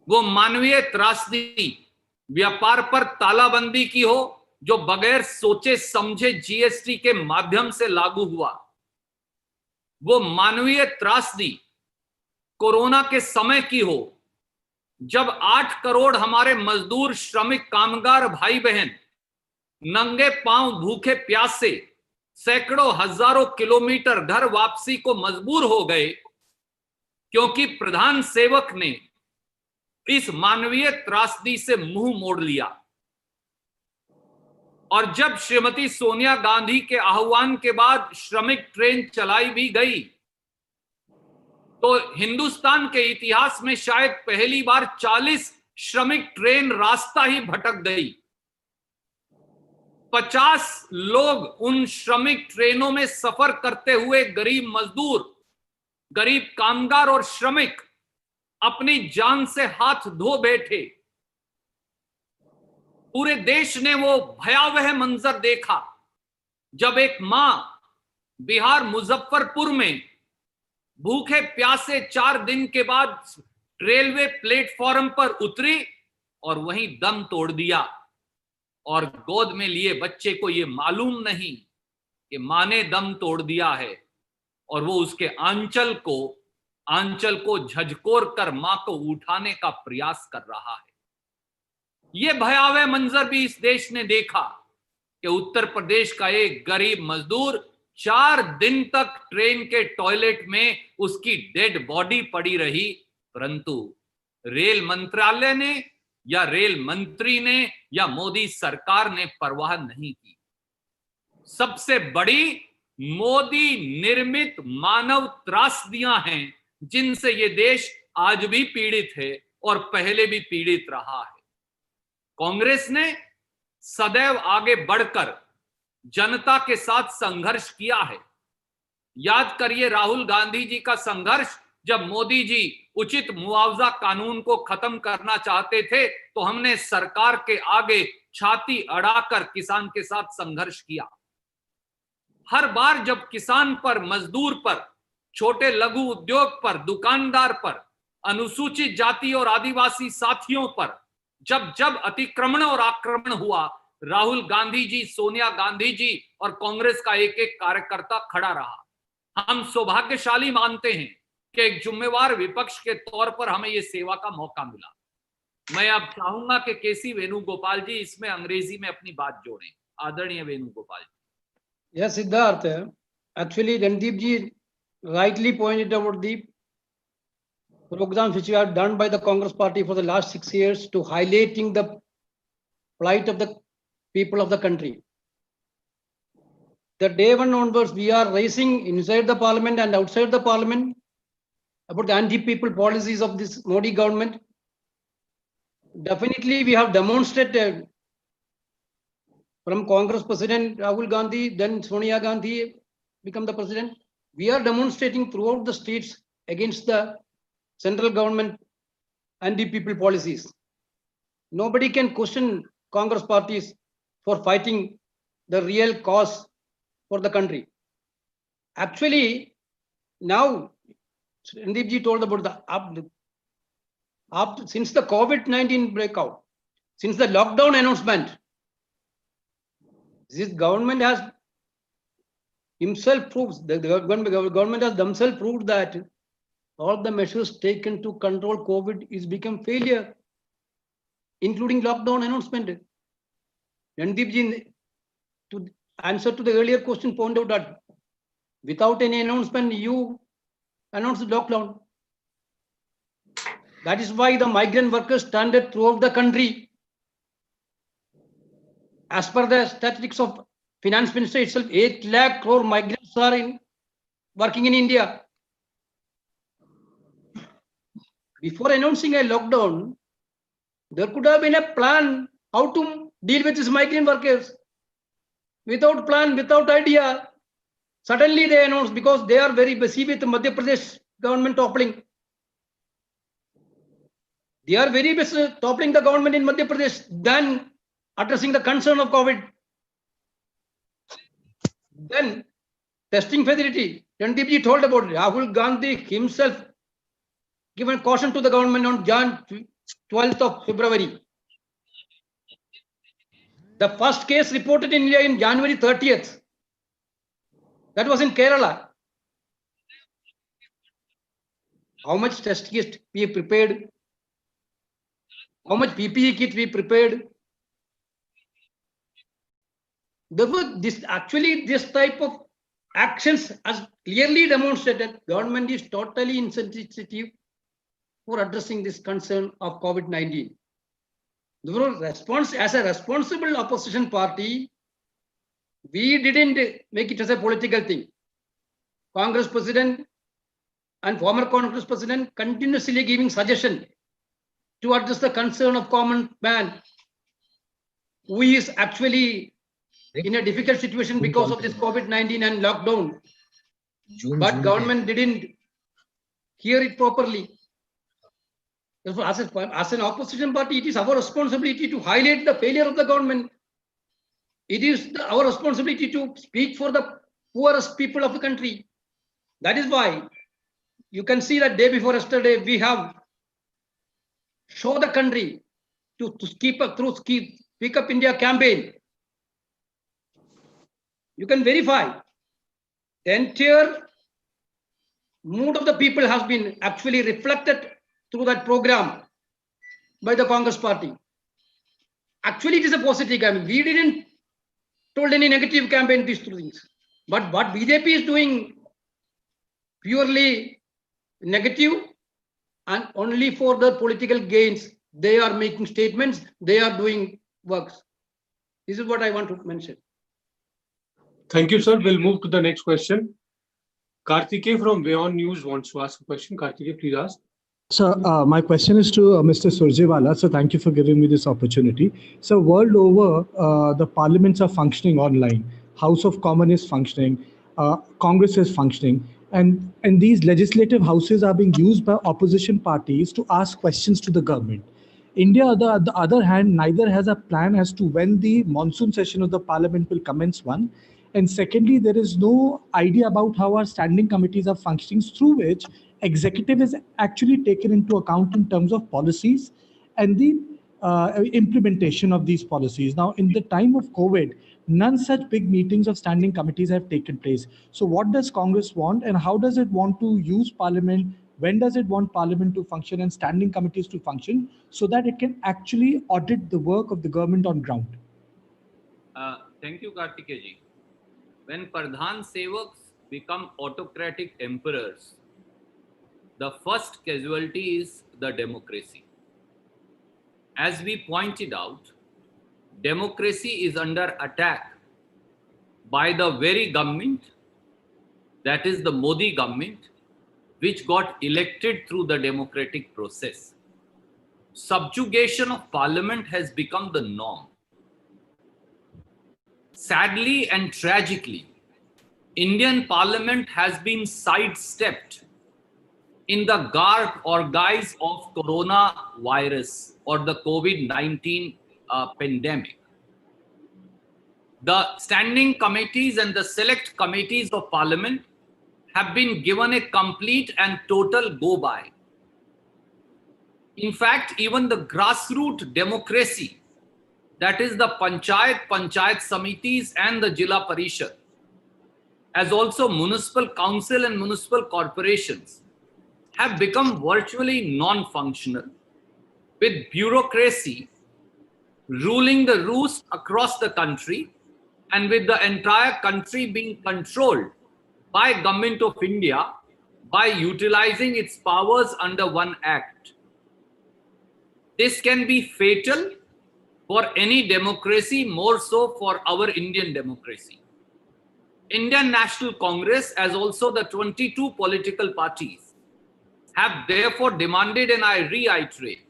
वो मानवीय त्रासदी व्यापार पर तालाबंदी की हो, जो बगैर सोचे समझे जीएसटी के माध्यम से लागू हुआ, वो मानवीय त्रासदी कोरोना के समय की हो, जब 8 करोड़ हमारे मजदूर श्रमिक कामगार भाई बहन नंगे पांव भूखे प्यासे सैकड़ों हजारों किलोमीटर घर वापसी को मजबूर हो गए, क्योंकि प्रधान सेवक ने इस मानवीय त्रासदी से मुंह मोड़ लिया। और जब श्रीमती सोनिया गांधी के आह्वान के बाद श्रमिक ट्रेन चलाई भी गई, तो हिंदुस्तान के इतिहास में शायद पहली बार 40 श्रमिक ट्रेन रास्ता ही भटक गई। 50 लोग उन श्रमिक ट्रेनों में सफर करते हुए, गरीब मजदूर, गरीब कामगार और श्रमिक अपनी जान से हाथ धो बैठे। पूरे देश ने वो भयावह मंजर देखा जब एक मां बिहार मुजफ्फरपुर में भूखे प्यासे 4 दिन के बाद रेलवे प्लेटफॉर्म पर उतरी और वहीं दम तोड़ दिया, और गोद में लिए बच्चे को यह मालूम नहीं कि मां ने दम तोड़ दिया है, और वो उसके आंचल को झकझोर कर मां को उठाने का प्रयास कर रहा है। यह भयावह मंजर भी इस देश ने देखा कि उत्तर प्रदेश का एक गरीब मजदूर 4 दिन तक ट्रेन के टॉयलेट में उसकी डेड बॉडी पड़ी रही, परंतु रेल मंत्रालय ने या रेल मंत्री ने या मोदी सरकार ने परवाह नहीं की। सबसे बड़ी मोदी निर्मित मानव त्रासदियां हैं जिनसे ये देश आज भी पीड़ित है और पहले भी पीड़ित रहा है। कांग्रेस ने सदैव आगे बढ़कर जनता के साथ संघर्ष किया है। याद करिए राहुल गांधी जी का संघर्ष, जब मोदी जी उचित मुआवजा कानून को खत्म करना चाहते थे तो हमने सरकार के आगे छाती अड़ाकर किसान के साथ संघर्ष किया। हर बार जब किसान पर, मजदूर पर, छोटे लघु उद्योग पर, दुकानदार पर, अनुसूचित जाति और आदिवासी साथियों पर जब जब अतिक्रमण और आक्रमण हुआ, राहुल गांधी जी, सोनिया गांधी जी और कांग्रेस का एक एक कार्यकर्ता खड़ा रहा। हम सौभाग्यशाली मानते हैं कि एक जिम्मेवार विपक्ष के तौर पर हमें यह सेवा का मौका मिला। मैं अब चाहूंगा कि केसी वेणुगोपाल जी इसमें अंग्रेजी में अपनी बात जोड़ें। आदरणीय वेणुगोपाल जी। Yes, Siddharth. Actually, Randeep ji rightly pointed out the programs which were done by the Congress party for the last 6 years to highlighting the plight of the people of the country. The day one onwards, we are raising inside the parliament and outside the parliament about the anti-people policies of this Modi government. Definitely, we have demonstrated from Congress President Rahul Gandhi, then Sonia Gandhi become the president. We are demonstrating throughout the states against the central government anti-people policies. Nobody can question Congress parties for fighting the real cause for the country. Actually, now, Randeep ji told about the since the COVID-19 breakout, since the lockdown announcement, this government has himself proves, the government has themselves proved that all the measures taken to control COVID is become failure, including lockdown announcement. Randeep ji, to answer to the earlier question, pointed out that without any announcement, you announced lockdown. That is why the migrant workers stranded throughout the country. As per the statistics of Finance Minister itself, 8 lakh crore migrants are working in India. Before announcing a lockdown, there could have been a plan how to deal with these migrant workers. Without plan, without idea, suddenly they announced, because they are very busy with the Madhya Pradesh government toppling. They are very busy toppling the government in Madhya Pradesh than addressing the concern of COVID. Then testing facility, Randeep ji told about it. Rahul Gandhi himself given caution to the government on Jan 12th of February. The first case reported in India in January 30th. That was in Kerala. How much test kit we prepared? How much PPE kit we prepared? Therefore, this type of actions has clearly demonstrated government is totally insensitive for addressing this concern of COVID-19. Therefore, as a responsible opposition party, we didn't make it as a political thing. Congress President and former Congress President continuously giving suggestion to address the concern of common man who is actually in a difficult situation because of this COVID-19 and lockdown. But government didn't hear it properly. Therefore, as an opposition party, it is our responsibility to highlight the failure of the government. It is our responsibility to speak for the poorest people of the country. That is why you can see that day before yesterday, we have shown the country to speak up India campaign. You can verify the entire mood of the people has been actually reflected through that program by the Congress party. Actually, it is a positive campaign. We didn't told any negative campaign these two things. But what BJP is doing purely negative and only for their political gains, they are making statements, they are doing works. This is what I want to mention. Thank you, sir. We'll move to the next question. Karthikeya from WION News wants to ask a question. Karthikeya, please ask. So my question is to Mr. Surjewala. So thank you for giving me this opportunity. So world over, the parliaments are functioning online. House of Commons is functioning. Congress is functioning. And these legislative houses are being used by opposition parties to ask questions to the government. India, on the other hand, neither has a plan as to when the monsoon session of the parliament will commence, one. And secondly, there is no idea about how our standing committees are functioning, through which executive is actually taken into account in terms of policies and the implementation of these policies. Now, in the time of COVID, none such big meetings of standing committees have taken place. So what does Congress want, and how does it want to use parliament? When does it want parliament to function and standing committees to function so that it can actually audit the work of the government on ground? Thank you, Karthikeya ji. When Pradhan Sevaks become autocratic emperors, the first casualty is the democracy. As we pointed out, democracy is under attack by the very government, that is the Modi government, which got elected through the democratic process. Subjugation of parliament has become the norm. Sadly and tragically, Indian parliament has been sidestepped in the garb or guise of coronavirus or the COVID-19 pandemic. The standing committees and the select committees of parliament have been given a complete and total go-by. In fact, even the grassroots democracy, that is the Panchayat Samitis and the Jila Parishad, as also municipal council and municipal corporations, have become virtually non-functional, with bureaucracy ruling the roost across the country and with the entire country being controlled by Government of India by utilizing its powers under one act. This can be fatal for any democracy, more so for our Indian democracy. Indian National Congress, as also the 22 political parties, have therefore demanded, and I reiterate,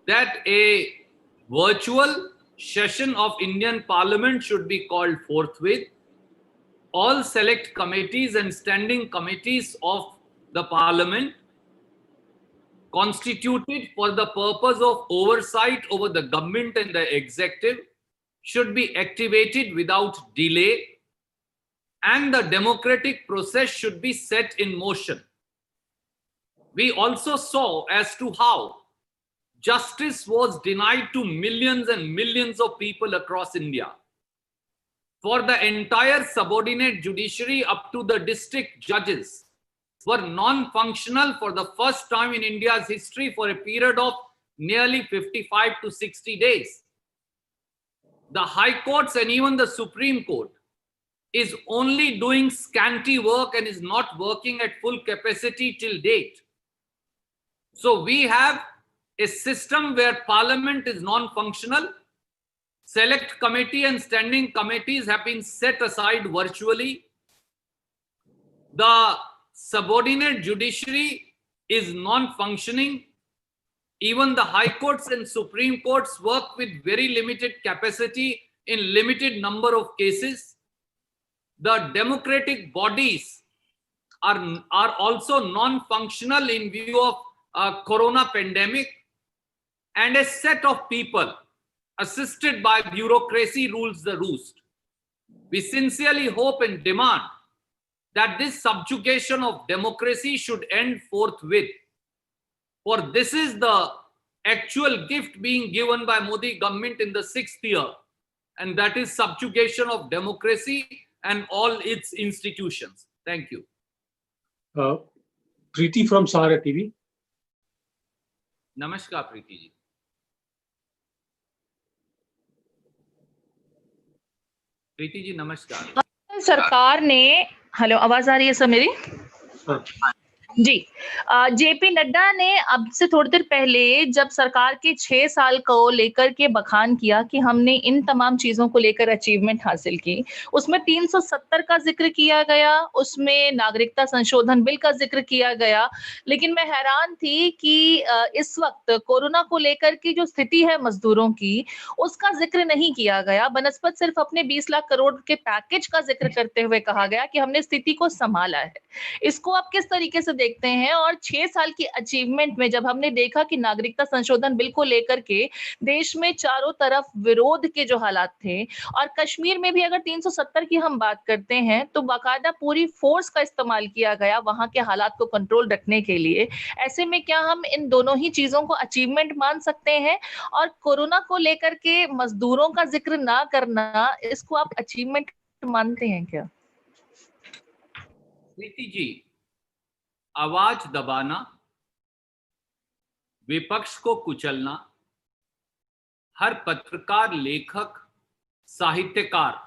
that a virtual session of Indian Parliament should be called forthwith. All select committees and standing committees of the Parliament constituted for the purpose of oversight over the government and the executive should be activated without delay, and the democratic process should be set in motion. We also saw as to how justice was denied to millions and millions of people across India. For the entire subordinate judiciary up to the district judges were non-functional for the first time in India's history for a period of nearly 55 to 60 days. The High Courts and even the Supreme Court is only doing scanty work and is not working at full capacity till date. So we have a system where Parliament is non-functional. Select committee and standing committees have been set aside virtually. The subordinate judiciary is non-functioning. Even the High Courts and Supreme Courts work with very limited capacity in limited number of cases. The democratic bodies are also non-functional in view of corona pandemic, and a set of people assisted by bureaucracy rules the roost. We sincerely hope and demand that this subjugation of democracy should end forthwith. For this is the actual gift being given by Modi government in the 6th year, and that is subjugation of democracy and all its institutions. Thank you. Preeti from Sahara TV. Namaskar, Preeti ji. Preeti ji नमस्कार। सरकार ने, hello आवाज आ रही है sir मेरी? जी, JP Nadda ने अब से थोड़ी देर पहले जब सरकार के 6 साल को लेकर के बखान किया कि हमने इन तमाम चीज़ों को लेकर अचीवमेंट हासिल की, उसमें 370 का ज़िक्र किया गया, उसमें नागरिकता संशोधन बिल का ज़िक्र किया गया। लेकिन मैं हैरान थी कि इस वक़्त कोरोना को लेकर की जो स्थिति है मज़दूरों की, उसका ज़िक्र नहीं किया गया। बनस्पत सिर्फ़ अपने 20 लाख करोड़ के पैकेज का ज़िक्र करते हुए कहा गया कि हमने स्थिति को सँभाला है। इसको आप किस तरीके से देखते हैं? और 6 साल की अचीवमेंट में जब हमने देखा कि नागरिकता संशोधन बिल को लेकर के देश में चारों तरफ विरोध के जो हालात थे और कश्मीर में भी अगर 370 की हम बात करते हैं, तो बाकायदा पूरी फोर्स का इस्तेमाल किया गया वहाँ के हालात को कंट्रोल रखने के लिए। ऐसे में क्या हम इन दोनों ही चीज़ों को अचीवमेंट मान सकते हैं? और कोरोना को लेकर के मज़दूरों का ज़िक्र ना करना, इसको आप अचीवमेंट मानते हैं क्या? प्रीति जी, आवाज दबाना, विपक्ष को कुचलना, हर पत्रकार, लेखक, साहित्यकार,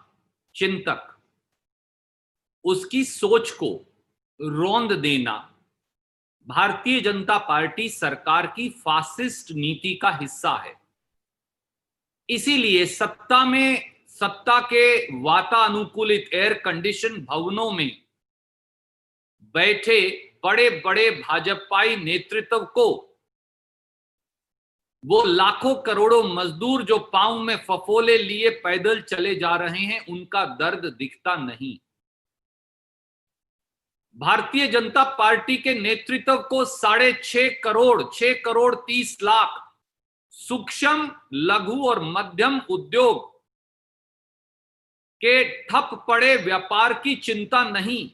चिंतक, उसकी सोच को रौंद देना भारतीय जनता पार्टी सरकार की फासिस्ट नीति का हिस्सा है। इसीलिए सत्ता के वातानुकूलित एयर कंडीशन भवनों में बैठे बड़े बड़े भाजपाई नेतृत्व को वो लाखों करोड़ों मजदूर जो पांव में फफोले लिए पैदल चले जा रहे हैं, उनका दर्द दिखता नहीं। भारतीय जनता पार्टी के नेतृत्व को 6 करोड़ 30 लाख सूक्ष्म, लघु और मध्यम उद्योग के ठप पड़े व्यापार की चिंता नहीं।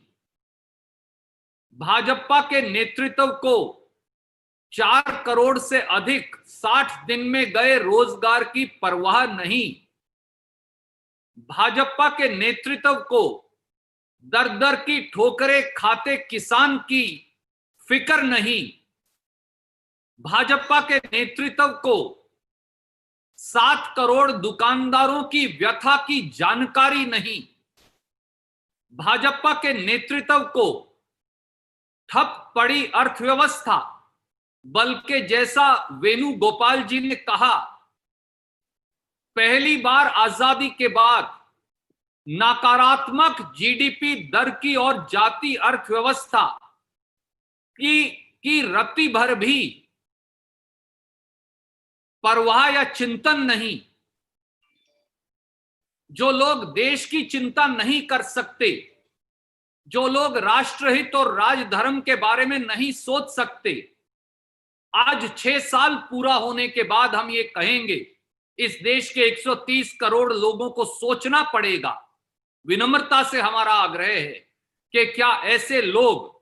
भाजपा के नेतृत्व को 4 करोड़ से अधिक 60 दिन में गए रोजगार की परवाह नहीं। भाजपा के नेतृत्व को दर दर की ठोकरें खाते किसान की फिक्र नहीं। भाजपा के नेतृत्व को 7 करोड़ दुकानदारों की व्यथा की जानकारी नहीं। भाजपा के नेतृत्व को ठप पड़ी अर्थव्यवस्था, बल्कि जैसा वेणुगोपाल जी ने कहा, पहली बार आजादी के बाद नकारात्मक जीडीपी दर की और जाती अर्थव्यवस्था की रत्ती भर भी परवाह या चिंतन नहीं। जो लोग देश की चिंता नहीं कर सकते, जो लोग राष्ट्रहित और राजधर्म के बारे में नहीं सोच सकते, आज 6 साल पूरा होने के बाद हम ये कहेंगे, इस देश के 130 करोड़ लोगों को सोचना पड़ेगा। विनम्रता से हमारा आग्रह है कि क्या ऐसे लोग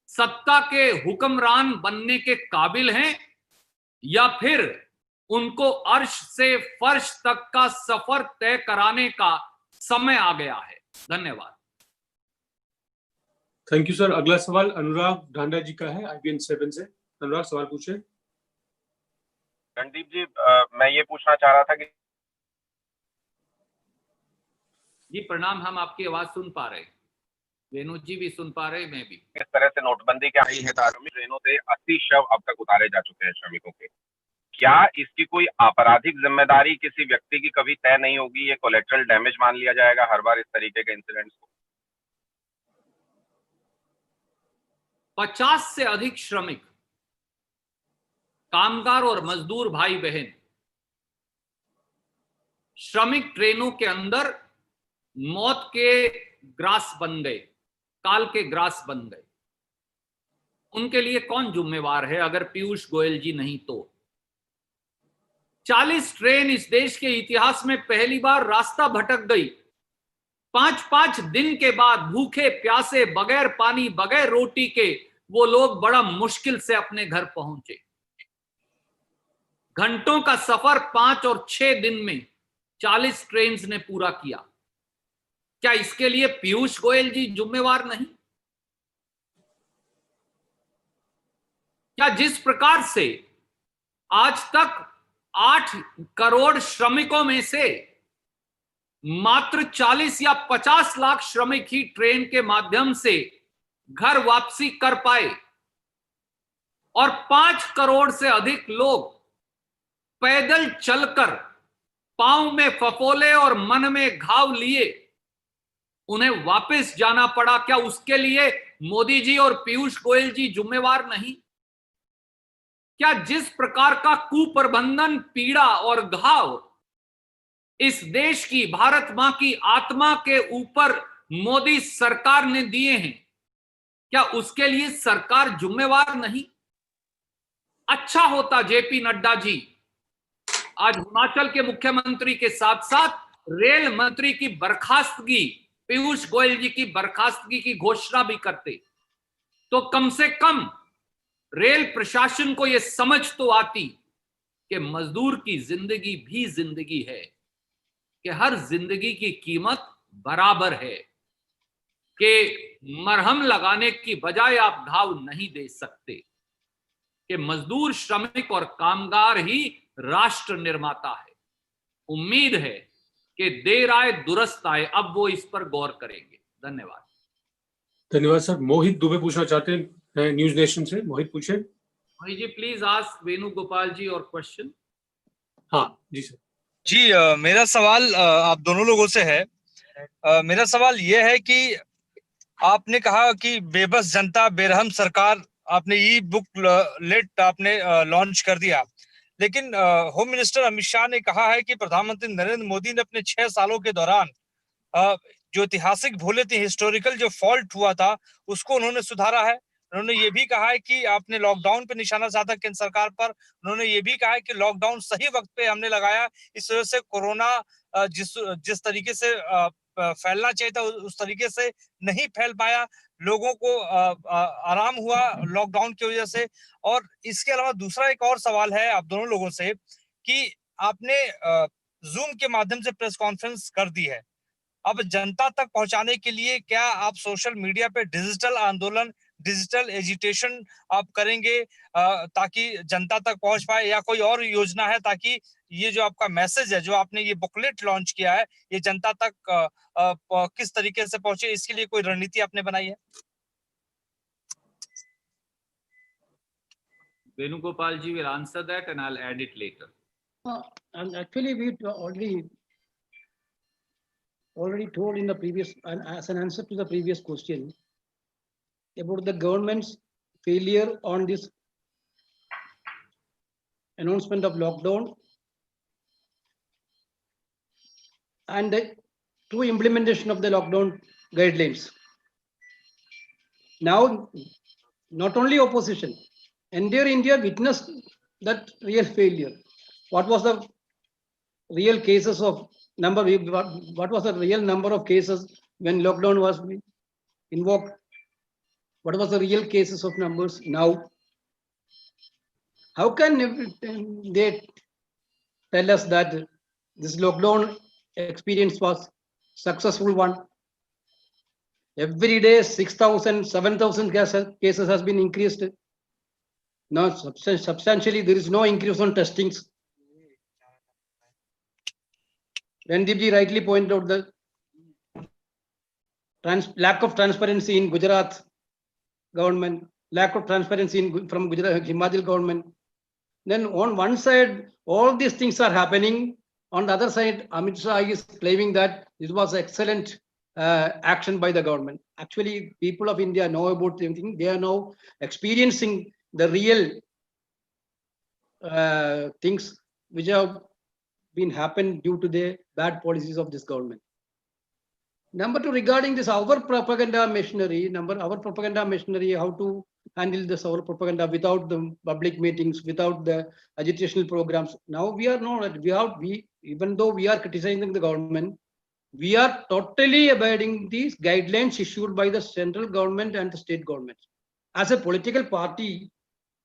सत्ता के हुक्मरान बनने के काबिल हैं, या फिर उनको अर्श से फर्श तक का सफर तय कराने का समय आ गया है। धन्यवाद। Thank you sir. अगला सवाल अनुराग ढांडा जी का है, IBN 7 से। अनुराग, सवाल पूछे। रणदीप जी, मैं ये पूछना चाह रहा था कि जी प्रणाम, हम आपकी आवाज सुन पा रहे, वेणु जी भी सुन पा रहे, मैं भी। किस तरह से नोटबंदी के आई है, ट्रेनों से 80 शव अब तक उतारे जा चुके हैं श्रमिकों के। क्या इसकी कोई आपराधिक जिम्मेदारी किसी व्यक्ति की कभी तय नहीं होगी? ये कोलेटरल डैमेज मान लिया जाएगा हर बार इस तरीके के इंसिडेंट्स को? 50 से अधिक श्रमिक, कामगार और मजदूर भाई बहन श्रमिक ट्रेनों के अंदर मौत के ग्रास बन गए, काल के ग्रास बन गए। उनके लिए कौन जिम्मेवार है अगर पीयूष गोयल जी नहीं तो? 40 ट्रेन इस देश के इतिहास में पहली बार रास्ता भटक गई। 5-5 दिन के बाद भूखे प्यासे, बगैर पानी, बगैर रोटी के वो लोग बड़ा मुश्किल से अपने घर पहुंचे। घंटों का सफर 5 और 6 दिन में 40 ट्रेन ने पूरा किया। क्या इसके लिए पीयूष गोयल जी जिम्मेवार नहीं? क्या जिस प्रकार से आज तक 8 करोड़ श्रमिकों में से मात्र 40 या 50 लाख श्रमिक ही ट्रेन के माध्यम से घर वापसी कर पाए, और 5 करोड़ से अधिक लोग पैदल चलकर पांव में फफोले और मन में घाव लिए उन्हें वापस जाना पड़ा। क्या उसके लिए मोदी जी और पीयूष गोयल जी जिम्मेवार नहीं? क्या जिस प्रकार का कुप्रबंधन, पीड़ा और घाव इस देश की, भारत मां की आत्मा के ऊपर मोदी सरकार ने दिए हैं, क्या उसके लिए सरकार जिम्मेवार नहीं? अच्छा होता जेपी नड्डा जी आज हिमाचल के मुख्यमंत्री के साथ साथ रेल मंत्री की बर्खास्तगी, पीयूष गोयल जी की बर्खास्तगी की घोषणा भी करते, तो कम से कम रेल प्रशासन को यह समझ तो आती कि मजदूर की जिंदगी भी जिंदगी है, कि हर जिंदगी की कीमत बराबर है, कि मरहम लगाने की बजाय आप घाव नहीं दे सकते, कि मजदूर, श्रमिक और कामगार ही राष्ट्र निर्माता है। उम्मीद है कि देर आए दुरुस्त आए, अब वो इस पर गौर करेंगे। धन्यवाद। धन्यवाद सर। मोहित दुबे पूछना चाहते हैं न्यूज नेशन से। मोहित पूछे। मोहित जी प्लीज आस्क वेणुगोपाल जी और क्वेश्चन। हाँ जी सर। जी मेरा सवाल आप दोनों लोगों से है। मेरा सवाल यह है कि आपने कहा कि बेबस जनता बेरहम सरकार, आपने ई बुक लेट आपने लॉन्च कर दिया, लेकिन होम मिनिस्टर अमित शाह ने कहा है कि प्रधानमंत्री नरेंद्र मोदी ने अपने 6 सालों के दौरान जो ऐतिहासिक भूले थी, हिस्टोरिकल जो फॉल्ट हुआ था, उसको उन्होंने सुधारा है। उन्होंने ये भी कहा है कि आपने लॉकडाउन पे निशाना साधा केंद्र सरकार पर। उन्होंने ये भी कहा है कि लॉकडाउन सही वक्त पे हमने लगाया, इस वजह से कोरोना जिस तरीके से फैलना चाहिए था उस तरीके से नहीं फैल पाया, लोगों को आराम हुआ लॉकडाउन की वजह से। और इसके अलावा दूसरा एक और सवाल है आप दोनों लोगों से कि आपने जूम के माध्यम से प्रेस कॉन्फ्रेंस कर दी है, अब जनता तक पहुंचाने के लिए क्या आप सोशल मीडिया पे डिजिटल आंदोलन, डिजिटल एजिटेशन आप करेंगे ताकि जनता तक पहुंच पाए, या कोई और योजना है ताकि ये जो आपका मैसेज है, जो आपने ये बुकलेट लॉन्च किया है, ये जनता तक किस तरीके से पहुंचे, इसके लिए कोई रणनीति आपने बनाई है? Venugopal ji will answer that and I'll add it later. And actually we already told in the previous, and as an answer to the previous question about the government's failure on this announcement of lockdown and the true implementation of the lockdown guidelines. Now, not only opposition, entire India witnessed that real failure. What was the real cases of number? What was the real number of cases when lockdown was invoked? What was the real cases of numbers now? How can they tell us that this lockdown experience was successful one? Every day 6,000, 7,000 cases has been increased. Now substantially there is no increase on testings. Randeep rightly pointed out the lack of transparency in Gujarat government, lack of transparency from Gujarat, Himachal government. Then on one side, all these things are happening. On the other side, Amit Shah is claiming that this was excellent action by the government. Actually, people of India know about everything. They are now experiencing the real things which have been happened due to the bad policies of this government. Number two, regarding this our propaganda machinery, our propaganda machinery, how to handle this our propaganda without the public meetings, without the agitational programs. Now we are not, even though we are criticizing the government, we are totally abiding these guidelines issued by the central government and the state government. As a political party,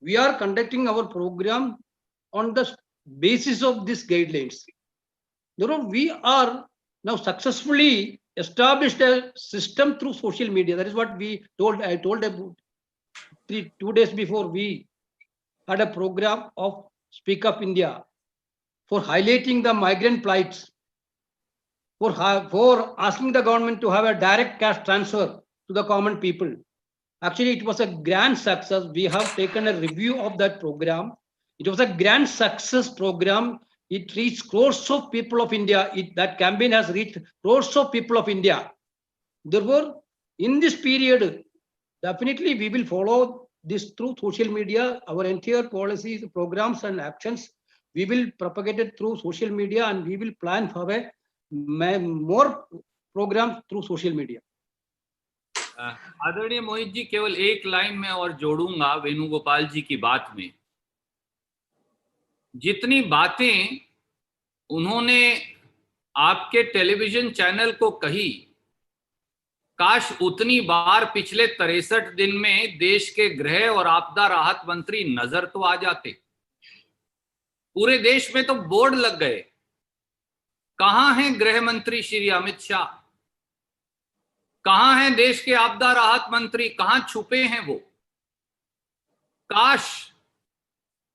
we are conducting our program on the basis of these guidelines. Therefore, we are now successfully established a system through social media. That is what we told. I told about 2 days before, we had a program of Speak Up India for highlighting the migrant plights, for asking the government to have a direct cash transfer to the common people. Actually, it was a grand success. We have taken a review of that program. It was a grand success program. It reached crores of people of India. That campaign has reached crores of people of India. Therefore, in this period, definitely we will follow this through social media. Our entire policies, programs, and actions, we will propagate it through social media, and we will plan for a more programs through social media. आदरणीय मोहित जी, केवल एक line में और जोड़ूंगा वेणुगोपाल जी की बात में। जितनी बातें उन्होंने आपके टेलीविजन चैनल को कही, काश उतनी बार पिछले 63 दिन में देश के गृह और आपदा राहत मंत्री नजर तो आ जाते। पूरे देश में तो बोर्ड लग गए, कहां हैं गृह मंत्री श्री अमित शाह, कहां हैं देश के आपदा राहत मंत्री, कहां छुपे हैं वो। काश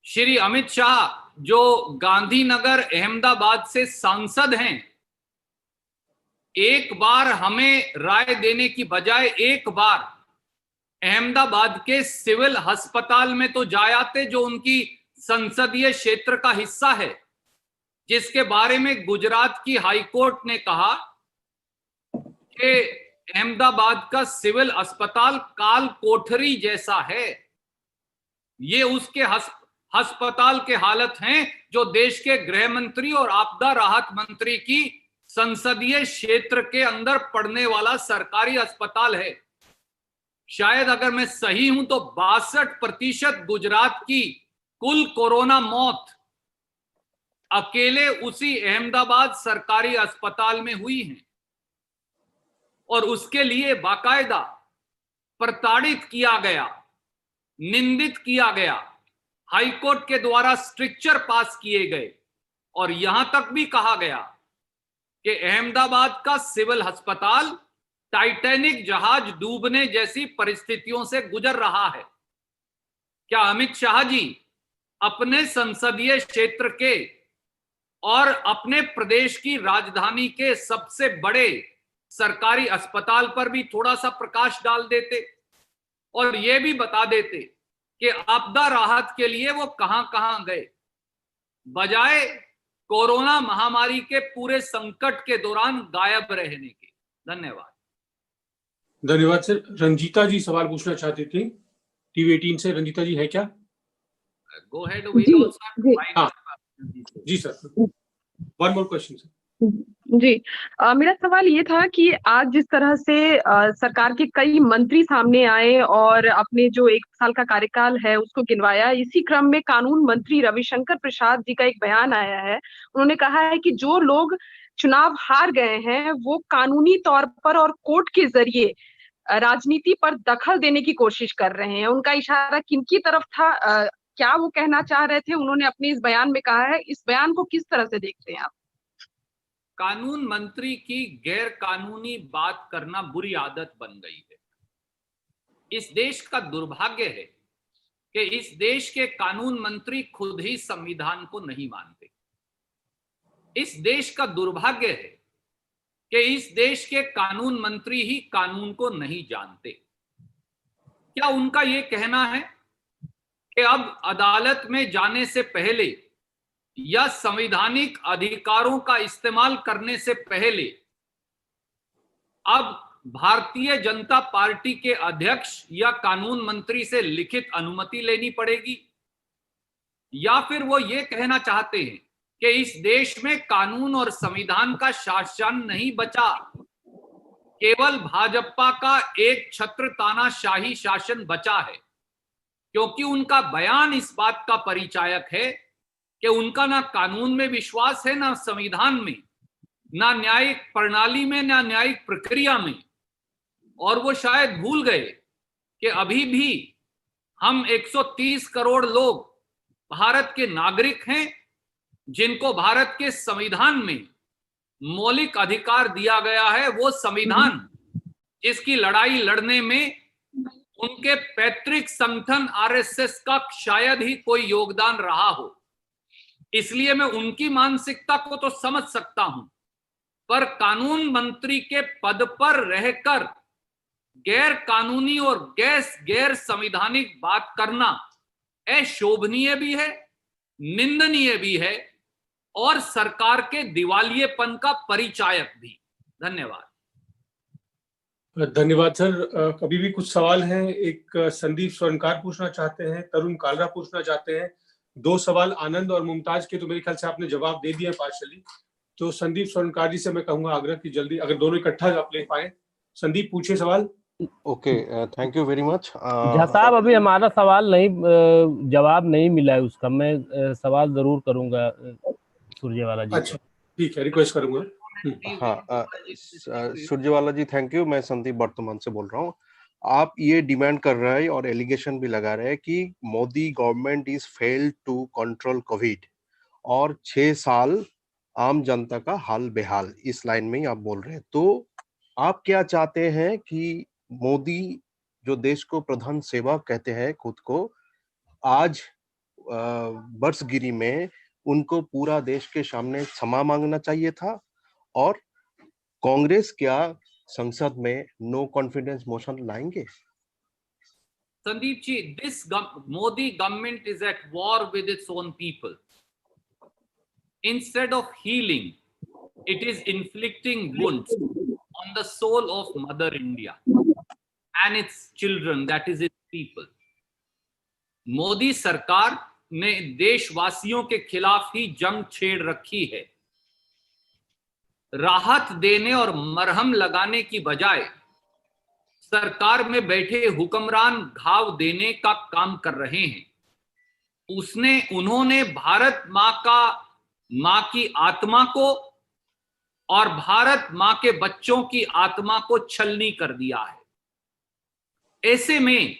श्री अमित शाह जो गांधीनगर अहमदाबाद से सांसद हैं, एक बार हमें राय देने की बजाय एक बार अहमदाबाद के सिविल अस्पताल में तो जा आते, जो उनकी संसदीय क्षेत्र का हिस्सा है, जिसके बारे में गुजरात की हाईकोर्ट ने कहा कि अहमदाबाद का सिविल अस्पताल काल कोठरी जैसा है। ये उसके अस्पताल के हालत हैं जो देश के गृह मंत्री और आपदा राहत मंत्री की संसदीय क्षेत्र के अंदर पड़ने वाला सरकारी अस्पताल है। शायद अगर मैं सही हूं तो 62% गुजरात की कुल कोरोना मौत अकेले उसी अहमदाबाद सरकारी अस्पताल में हुई है, और उसके लिए बाकायदा प्रताड़ित किया गया, निंदित किया गया, हाईकोर्ट के द्वारा स्ट्रिक्चर पास किए गए, और यहां तक भी कहा गया कि अहमदाबाद का सिविल अस्पताल टाइटैनिक जहाज डूबने जैसी परिस्थितियों से गुजर रहा है। क्या अमित शाह जी अपने संसदीय क्षेत्र के और अपने प्रदेश की राजधानी के सबसे बड़े सरकारी अस्पताल पर भी थोड़ा सा प्रकाश डाल देते और यह भी बता देते कि आपदा राहत के लिए वो कहां कहां गए, बजाय कोरोना महामारी के पूरे संकट के दौरान गायब रहने के। धन्यवाद। धन्यवाद सर। रंजीता जी सवाल पूछना चाहती थी टीवी 18 से। रंजीता जी है क्या? Go ahead. जी sir, one more question sir. जी, मेरा सवाल ये था कि आज जिस तरह से सरकार के कई मंत्री सामने आए और अपने जो 1 साल का कार्यकाल है उसको गिनवाया, इसी क्रम में कानून मंत्री रविशंकर प्रसाद जी का एक बयान आया है। उन्होंने कहा है कि जो लोग चुनाव हार गए हैं वो कानूनी तौर पर और कोर्ट के जरिए राजनीति पर दखल देने की कोशिश कर रहे हैं। उनका इशारा किनकी तरफ था? क्या वो कहना चाह रहे थे? उन्होंने अपने इस बयान में कहा है, इस बयान को किस तरह से देखते हैं आप? कानून मंत्री की गैर कानूनी बात करना बुरी आदत बन गई है। इस देश का दुर्भाग्य है कि इस देश के कानून मंत्री खुद ही संविधान को नहीं मानते। इस देश का दुर्भाग्य है कि इस देश के कानून मंत्री ही कानून को नहीं जानते। क्या उनका यह कहना है कि अब अदालत में जाने से पहले या संवैधानिक अधिकारों का इस्तेमाल करने से पहले अब भारतीय जनता पार्टी के अध्यक्ष या कानून मंत्री से लिखित अनुमति लेनी पड़ेगी? या फिर वो ये कहना चाहते हैं कि इस देश में कानून और संविधान का शासन नहीं बचा, केवल भाजपा का एक छत्र तानाशाही शासन बचा है? क्योंकि उनका बयान इस बात का परिचायक है कि उनका ना कानून में विश्वास है, ना संविधान में, ना न्यायिक प्रणाली में, ना न्यायिक प्रक्रिया में। और वो शायद भूल गए कि अभी भी हम 130 करोड़ लोग भारत के नागरिक हैं जिनको भारत के संविधान में मौलिक अधिकार दिया गया है। वो संविधान जिसकी लड़ाई लड़ने में उनके पैतृक संगठन आरएसएस का शायद ही कोई योगदान रहा हो। इसलिए मैं उनकी मानसिकता को तो समझ सकता हूं, पर कानून मंत्री के पद पर रहकर गैर कानूनी और गैर संवैधानिक बात करना अशोभनीय भी है, निंदनीय भी है और सरकार के दिवालियेपन का परिचायक भी। धन्यवाद। धन्यवाद सर। अभी भी कुछ सवाल हैं। एक संदीप स्वर्णकार पूछना चाहते हैं, तरुण कालरा पूछना चाहते हैं। 2 सवाल आनंद और मुमताज के तो मेरे ख्याल से आपने जवाब दे दिया पार्शली। तो संदीप स्वर्णकार जी से मैं कहूंगा आग्रह की जल्दी, अगर दोनों इकट्ठा आप ले पाए। संदीप पूछिए सवाल। Okay, thank you very much. Jha साहब, अभी हमारा सवाल नहीं, जवाब नहीं मिला है उसका। मैं सवाल जरूर करूंगा सुरजेवाला जी। अच्छा ठीक है, रिक्वेस्ट करूंगा। हाँ, सुरजेवाला जी थैंक यू। मैं संदीप वर्तमान से बोल रहा हूँ। आप ये डिमांड कर रहे हैं और एलिगेशन भी लगा रहे हैं कि Modi government is failed to control Covid और 6 साल आम जनता का हाल बेहाल, इस लाइन में ही आप बोल रहे हैं। तो आप क्या चाहते हैं कि मोदी जो देश को प्रधान सेवक कहते हैं खुद को, आज बरसगिरी में उनको पूरा देश के सामने क्षमा मांगना चाहिए था? और कांग्रेस क्या संसद में नो कॉन्फिडेंस मोशन लाएंगे? Sandeep ji, this Modi government is at war with its own people. Instead of healing, it is inflicting wounds on the soul of Mother India and its children, that is its people. Modi सरकार ने देशवासियों के खिलाफ ही जंग छेड़ रखी है। राहत देने और मरहम लगाने की बजाय सरकार में बैठे हुक्मरान घाव देने का काम कर रहे हैं। उन्होंने भारत माँ की आत्मा को और भारत माँ के बच्चों की आत्मा को छलनी कर दिया है। ऐसे में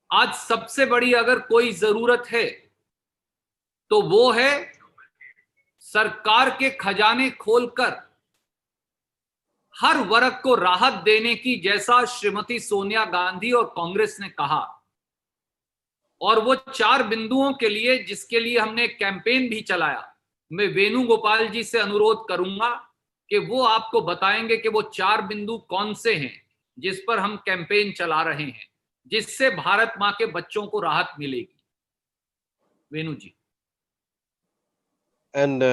आज सबसे बड़ी अगर कोई जरूरत है तो वो है सरकार के खजाने खोलकर हर वर्ग को राहत देने की, जैसा श्रीमती सोनिया गांधी और कांग्रेस ने कहा। और वो 4 बिंदुओं के लिए, जिसके लिए हमने कैंपेन भी चलाया, मैं वेणुगोपाल जी से अनुरोध करूंगा कि वो आपको बताएंगे कि वो 4 बिंदु कौन से हैं जिस पर हम कैंपेन चला रहे हैं, जिससे भारत मां के बच्चों को राहत मिलेगी। वेणु जी। And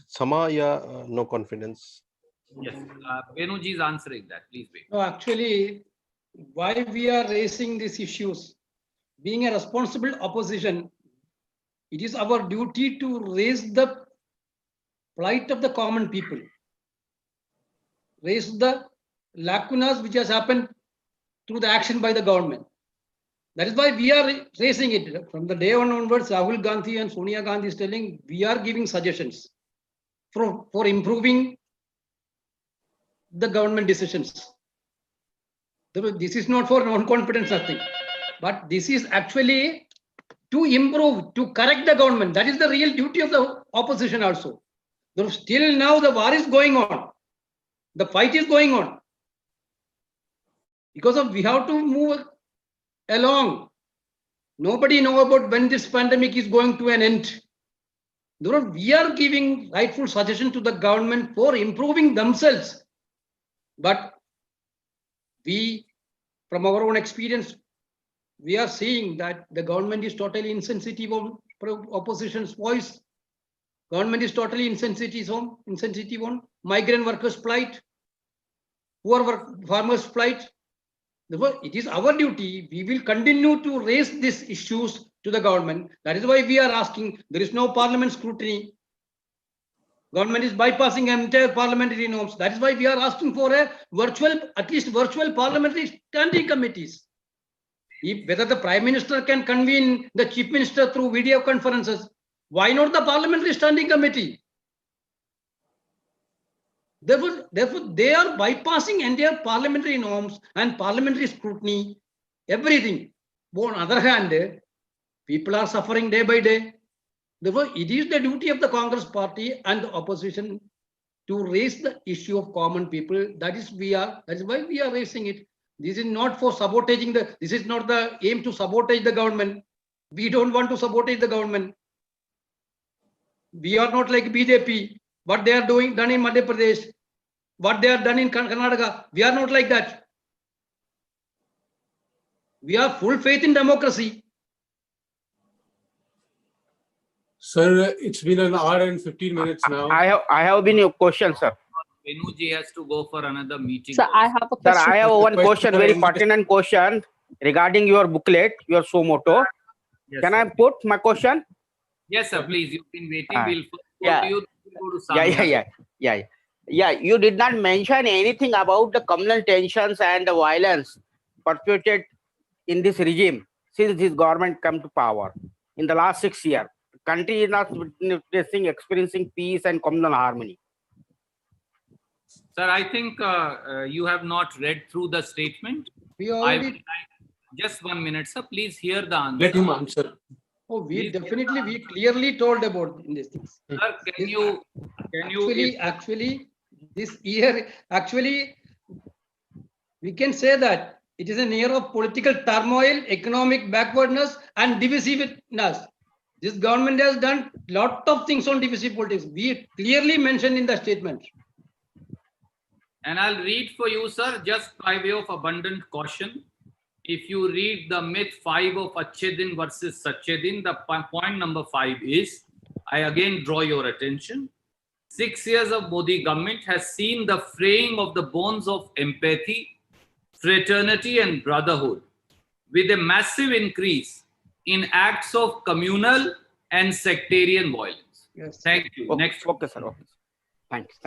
Sama ya no confidence? Yes, Venu ji is answering that. Please wait. No, actually, why we are raising these issues, being a responsible opposition, it is our duty to raise the plight of the common people, raise the lacunas which has happened through the action by the government. That is why we are raising it. From the day onwards, Rahul Gandhi and Sonia Gandhi is telling, we are giving suggestions for improving the government decisions. This is not for non-confidence, nothing. But this is actually to improve, to correct the government. That is the real duty of the opposition also. Still now the war is going on. The fight is going on. Because of we have to move along. Nobody know about when this pandemic is going to an end. We are giving rightful suggestion to the government for improving themselves. But we, from our own experience, we are seeing that the government is totally insensitive on opposition's voice. Government is totally insensitive on migrant workers' plight, poor farmers' plight. Therefore, it is our duty. We will continue to raise these issues to the government. That is why we are asking. There is no parliament scrutiny. Government is bypassing entire parliamentary norms. That is why we are asking for a virtual, at least virtual parliamentary standing committees. Whether the Prime Minister can convene the Chief Minister through video conferences, why not the parliamentary standing committee? Therefore, they are bypassing entire parliamentary norms and parliamentary scrutiny, everything. But on the other hand, people are suffering day by day. Therefore, it is the duty of the Congress party and the opposition to raise the issue of common people. That is why we are raising it. This is not for sabotaging this is not the aim to sabotage the government. We don't want to sabotage the government. We are not like BJP. What they are done in Madhya Pradesh, what they are done in Karnataka, we are not like that. We have full faith in democracy. Sir, it's been an hour and 15 minutes now. I have been your question, sir. Venuji has to go for another meeting. Sir, I have a Sir, question. I have one question, very pertinent question regarding your booklet, your show motto. Yes, Can sir. I put my question? Yes, sir, please. You've been waiting. Ah, We'll first go yeah. to you, then we'll go to Samia. Yeah. You did not mention anything about the communal tensions and the violence perpetrated in this regime since this government come to power in the last 6 years. The country is not experiencing peace and communal harmony. Sir, I think you have not read through the statement. We I already. would like, just 1 minute, sir. Please hear the answer. Let him answer. Oh, we clearly told about in these things. Sir, can you Actually, this year, we can say that it is a year of political turmoil, economic backwardness, and divisiveness. This government has done lot of things on divisive politics. We clearly mentioned in the statement. And I'll read for you, sir, just by way of abundant caution. If you read the myth 5 of Achhe Din versus Sache Din, the point number 5 is, I again draw your attention. 6 years of Modi government has seen the fraying of the bones of empathy, fraternity and brotherhood, with a massive increase in acts of communal and sectarian violence. Yes. Thank you. Okay, Next. okay, sir. Okay. Thanks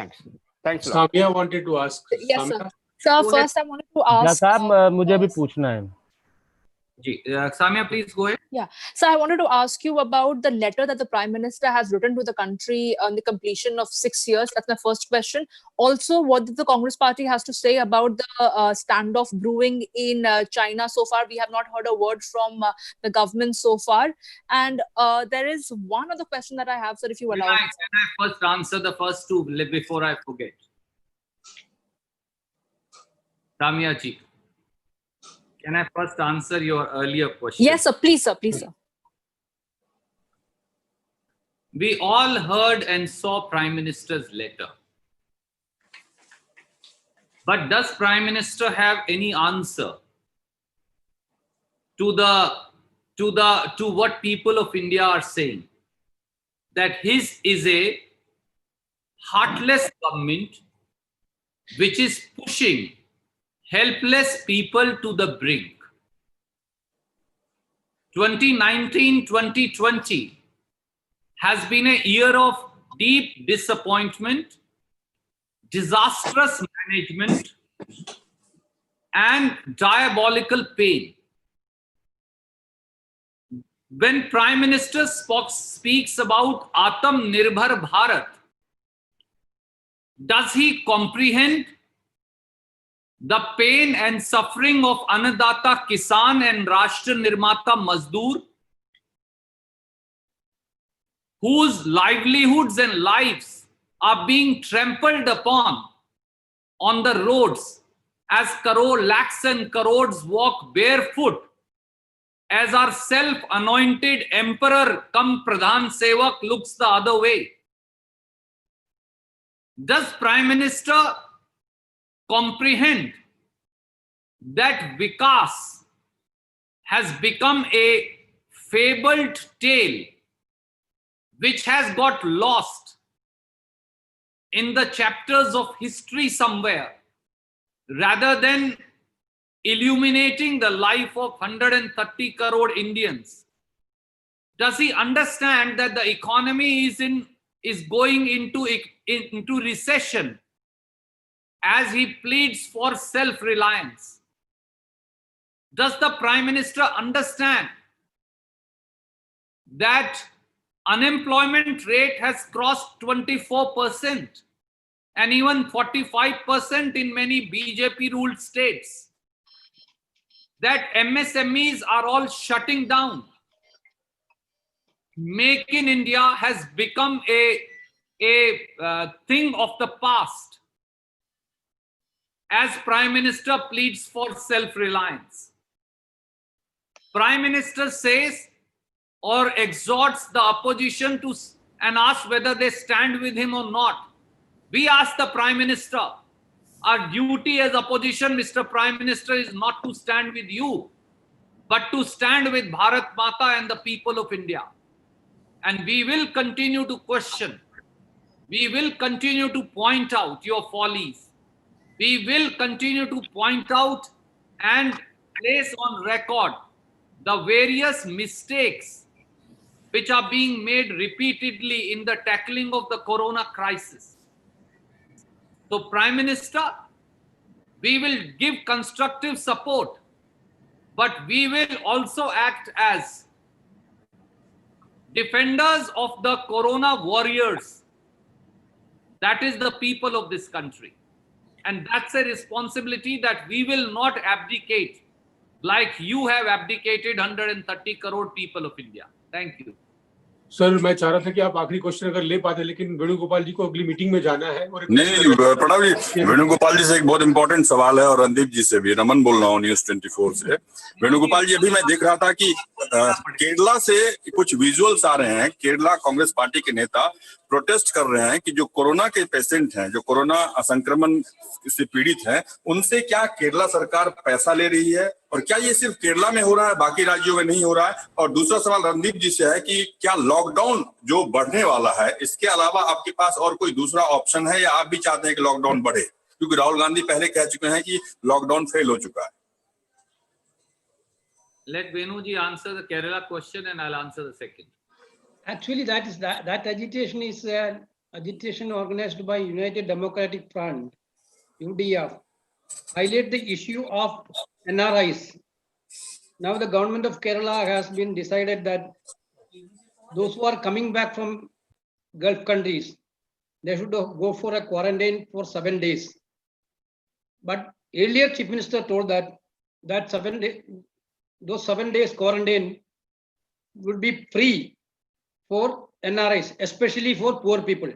a lot. Samia wanted to ask. Yes, sir. Samia? Sir, Go first I wanted to ask. साहब मुझे भी पूछना है. Ji, Samia, please go ahead. Yeah. So I wanted to ask you about the letter that the Prime Minister has written to the country on the completion of 6 years. That's my first question. Also, what did the Congress Party has to say about the standoff brewing in China so far? We have not heard a word from the government so far. And there is one other question that I have, sir, if you allow. Can I first answer the first two before I forget? Samia ji, can I first answer your earlier question? Yes, sir. Please, sir. Please, sir. We all heard and saw Prime Minister's letter. But does Prime Minister have any answer to what people of India are saying? That his is a heartless government which is pushing helpless people to the brink. 2019-2020 has been a year of deep disappointment, disastrous management, and diabolical pain. When Prime Minister speaks about Atam Nirbhar Bharat, does he comprehend the pain and suffering of Annadata Kisan and Rashtra Nirmata Mazdoor, whose livelihoods and lives are being trampled upon on the roads as lakhs and crores walk barefoot, as our self-anointed emperor cum Pradhan Sevak looks the other way? Does Prime Minister comprehend that Vikas has become a fabled tale which has got lost in the chapters of history somewhere, rather than illuminating the life of 130 crore Indians? Does he understand that the economy is going into recession, as he pleads for self-reliance? Does the Prime Minister understand that unemployment rate has crossed 24% and even 45% in many BJP-ruled states? That MSMEs are all shutting down. Make in India has become a thing of the past, as Prime Minister pleads for self-reliance. Prime Minister says or exhorts the opposition to and asks whether they stand with him or not. We ask the Prime Minister. Our duty as opposition, Mr. Prime Minister, is not to stand with you. but to stand with Bharat Mata and the people of India. And we will continue to question. We will continue to point out your follies. We will continue to point out and place on record the various mistakes which are being made repeatedly in the tackling of the corona crisis. So, Prime Minister, we will give constructive support, but we will also act as defenders of the corona warriors. That is the people of this country. And that's a responsibility that we will not abdicate like you have abdicated 130 crore people of India. Thank you. Sir मैं चाह रहा था कि आप आखिरी question अगर ले पाते, लेकिन वेणुगोपाल जी को अगली मीटिंग में जाना है। और नहीं प्रणव जी, वेणुगोपाल जी से एक बहुत इंपॉर्टेंट सवाल है और रणदीप जी से भी। रमन बोल रहा हूँ न्यूज़ 24 से। वेणुगोपाल जी, अभी मैं देख रहा था कि केरला से कुछ विजुअल्स आ रहे हैं। केरला कांग्रेस पार्टी के नेता प्रोटेस्ट कर रहे हैं कि जो कोरोना के पेशेंट हैं, जो कोरोना संक्रमण से पीड़ित हैं, उनसे क्या केरला सरकार पैसा ले रही है और क्या ये सिर्फ केरला में हो रहा है, बाकी राज्यों में नहीं हो रहा है? और दूसरा सवाल रणदीप जी से है कि क्या लॉकडाउन जो बढ़ने वाला है, इसके अलावा आपके पास और कोई दूसरा ऑप्शन है या आप भी चाहते हैं कि लॉकडाउन बढ़े? क्योंकि राहुल गांधी पहले कह चुके हैं कि लॉकडाउन फेल हो चुका है। Let Venu ji answer the Kerala question and I'll answer the second. Actually, that agitation is an agitation organized by United Democratic Front, UDF, highlight the issue of NRIs. Now the government of Kerala has been decided that those who are coming back from Gulf countries, they should go for a quarantine for 7 days. But earlier Chief Minister told that those 7 days quarantine would be free for NRIs, especially for poor people.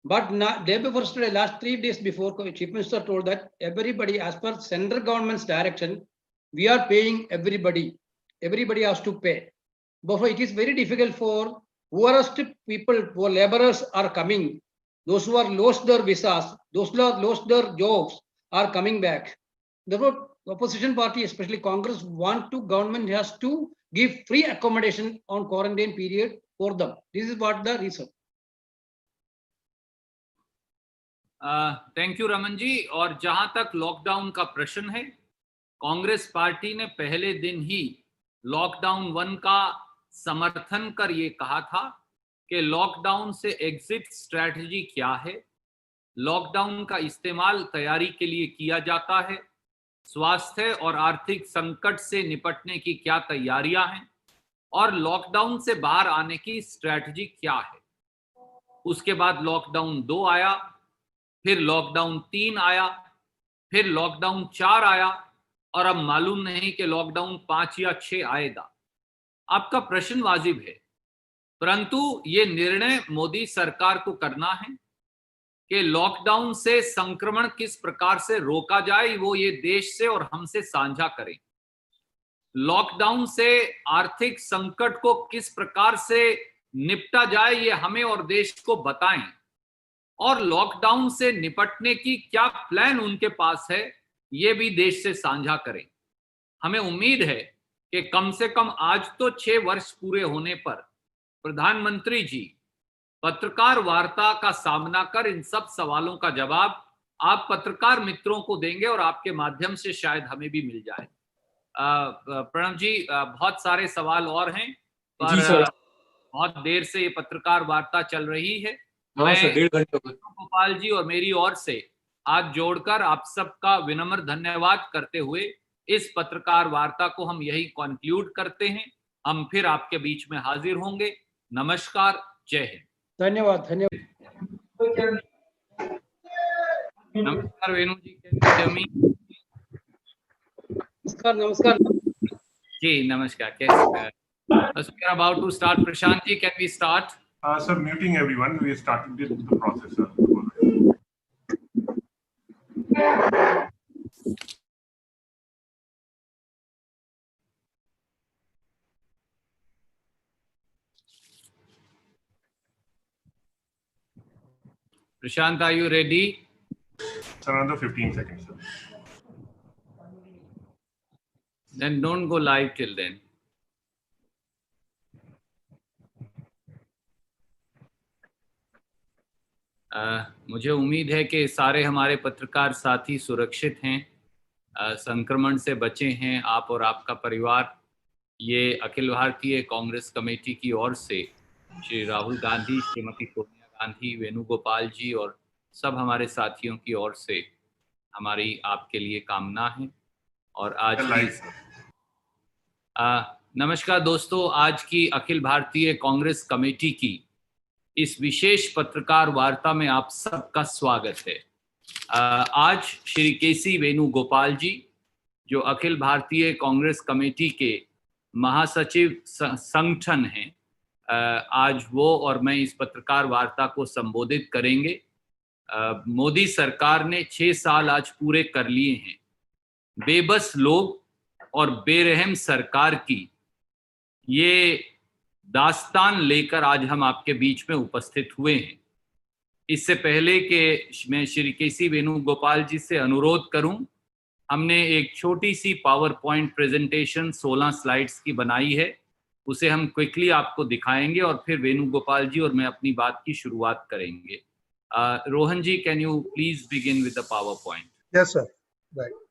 But now, day before yesterday, last 3 days before, Chief Minister told that everybody, as per central government's direction, we are paying everybody. Everybody has to pay. But it is very difficult for poorest people, poor laborers are coming. Those who are lost their visas, those who have lost their jobs are coming back. Therefore, opposition party, especially Congress, government has to give free accommodation on quarantine period for them. This is what the reason. Thank you Raman ji. और जहां तक lockdown का प्रश्न है, Congress party ने पहले दिन ही lockdown 1 का समर्थन कर ये कहा था कि लॉकडाउन से एग्जिट स्ट्रैटेजी क्या है, लॉकडाउन का इस्तेमाल तैयारी के लिए किया जाता है, स्वास्थ्य और आर्थिक संकट से निपटने की क्या तैयारियां हैं और लॉकडाउन से बाहर आने की स्ट्रैटेजी क्या है। उसके बाद लॉकडाउन 2 आया, फिर लॉकडाउन 3 आया, फिर लॉकडाउन 4 आया और अब मालूम नहीं कि लॉकडाउन 5 या 6 आएगा। आपका प्रश्न वाजिब है, परंतु ये निर्णय मोदी सरकार को करना है कि लॉकडाउन से संक्रमण किस प्रकार से रोका जाए, वो ये देश से और हमसे साझा करें। लॉकडाउन से आर्थिक संकट को किस प्रकार से निपटा जाए, ये हमें और देश को बताएं और लॉकडाउन से निपटने की क्या प्लान उनके पास है, ये भी देश से साझा करें। हमें उम्मीद है कि कम से कम आज तो 6 वर्ष पूरे होने पर प्रधानमंत्री जी पत्रकार वार्ता का सामना कर इन सब सवालों का जवाब आप पत्रकार मित्रों को देंगे और आपके माध्यम से शायद हमें भी मिल जाए। प्रणव जी, बहुत सारे सवाल और हैं, पर बहुत देर से ये पत्रकार वार्ता चल रही है। मैं गोपाल जी और मेरी ओर से हाथ जोड़कर आप सबका विनम्र धन्यवाद करते हुए इस पत्रकार वार्ता को हम यही कंक्लूड करते हैं। हम फिर आपके बीच में हाजिर होंगे। नमस्कार, जय हिंद। धन्यवाद। धन्यवाद। नमस्कार वेणु जी, नमस्कार। जी नमस्कार, कैसे हैं? So we are about to start. Prashant ji, can we start? Sir, muting everyone. We started the process, sir. Prashant, are you ready? Sir, another 15 seconds, sir. Then don't go live till then. मुझे उम्मीद है कि सारे हमारे पत्रकार साथी सुरक्षित हैं, संक्रमण से बचे हैं, आप और आपका परिवार। ये अखिल भारतीय कांग्रेस कमेटी की ओर से श्री राहुल गांधी, श्रीमती सोनिया गांधी, वेणुगोपाल जी और सब हमारे साथियों की ओर से हमारी आपके लिए कामना है। और आज नमस्कार दोस्तों, आज की अखिल भारतीय कांग्रेस कमेटी की इस विशेष पत्रकार वार्ता में आप सबका स्वागत है। आज श्री केसी वेणुगोपाल जी, जो अखिल भारतीय कांग्रेस कमेटी के महासचिव संगठन हैं, आज वो और मैं इस पत्रकार वार्ता को संबोधित करेंगे। मोदी सरकार ने 6 साल आज पूरे कर लिए हैं। बेबस लोग और बेरहम सरकार की ये दास्तान लेकर आज हम आपके बीच में उपस्थित हुए हैं। इससे पहले कि मैं श्री केसी वेणुगोपाल जी से अनुरोध करूं, हमने एक छोटी सी पावर पॉइंट प्रेजेंटेशन 16 स्लाइड्स की बनाई है, उसे हम क्विकली आपको दिखाएंगे और फिर वेणुगोपाल जी और मैं अपनी बात की शुरुआत करेंगे। Rohan ji, can you please begin with the power point? Yes sir, right.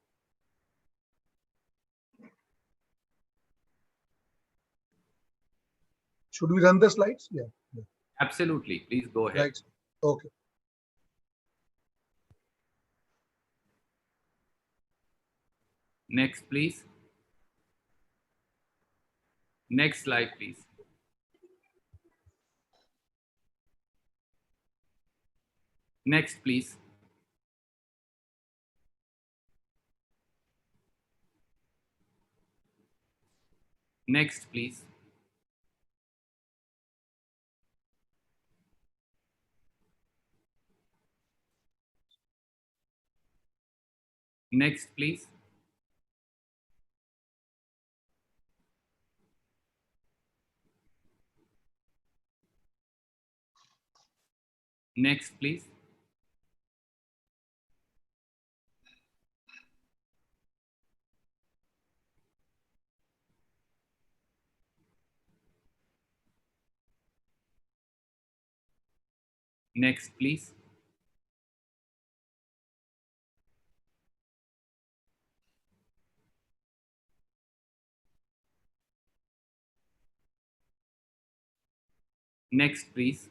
Should we run the slides? Yeah. Absolutely. Please go ahead. Right. Okay. Next, please. Next slide, please. Next, please. Next, please. Next, please. Next, please. Next, please. Next, please.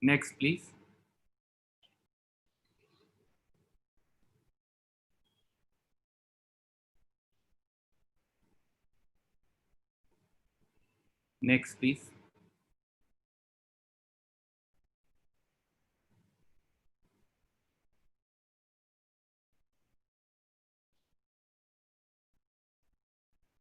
Next, please. Next, please.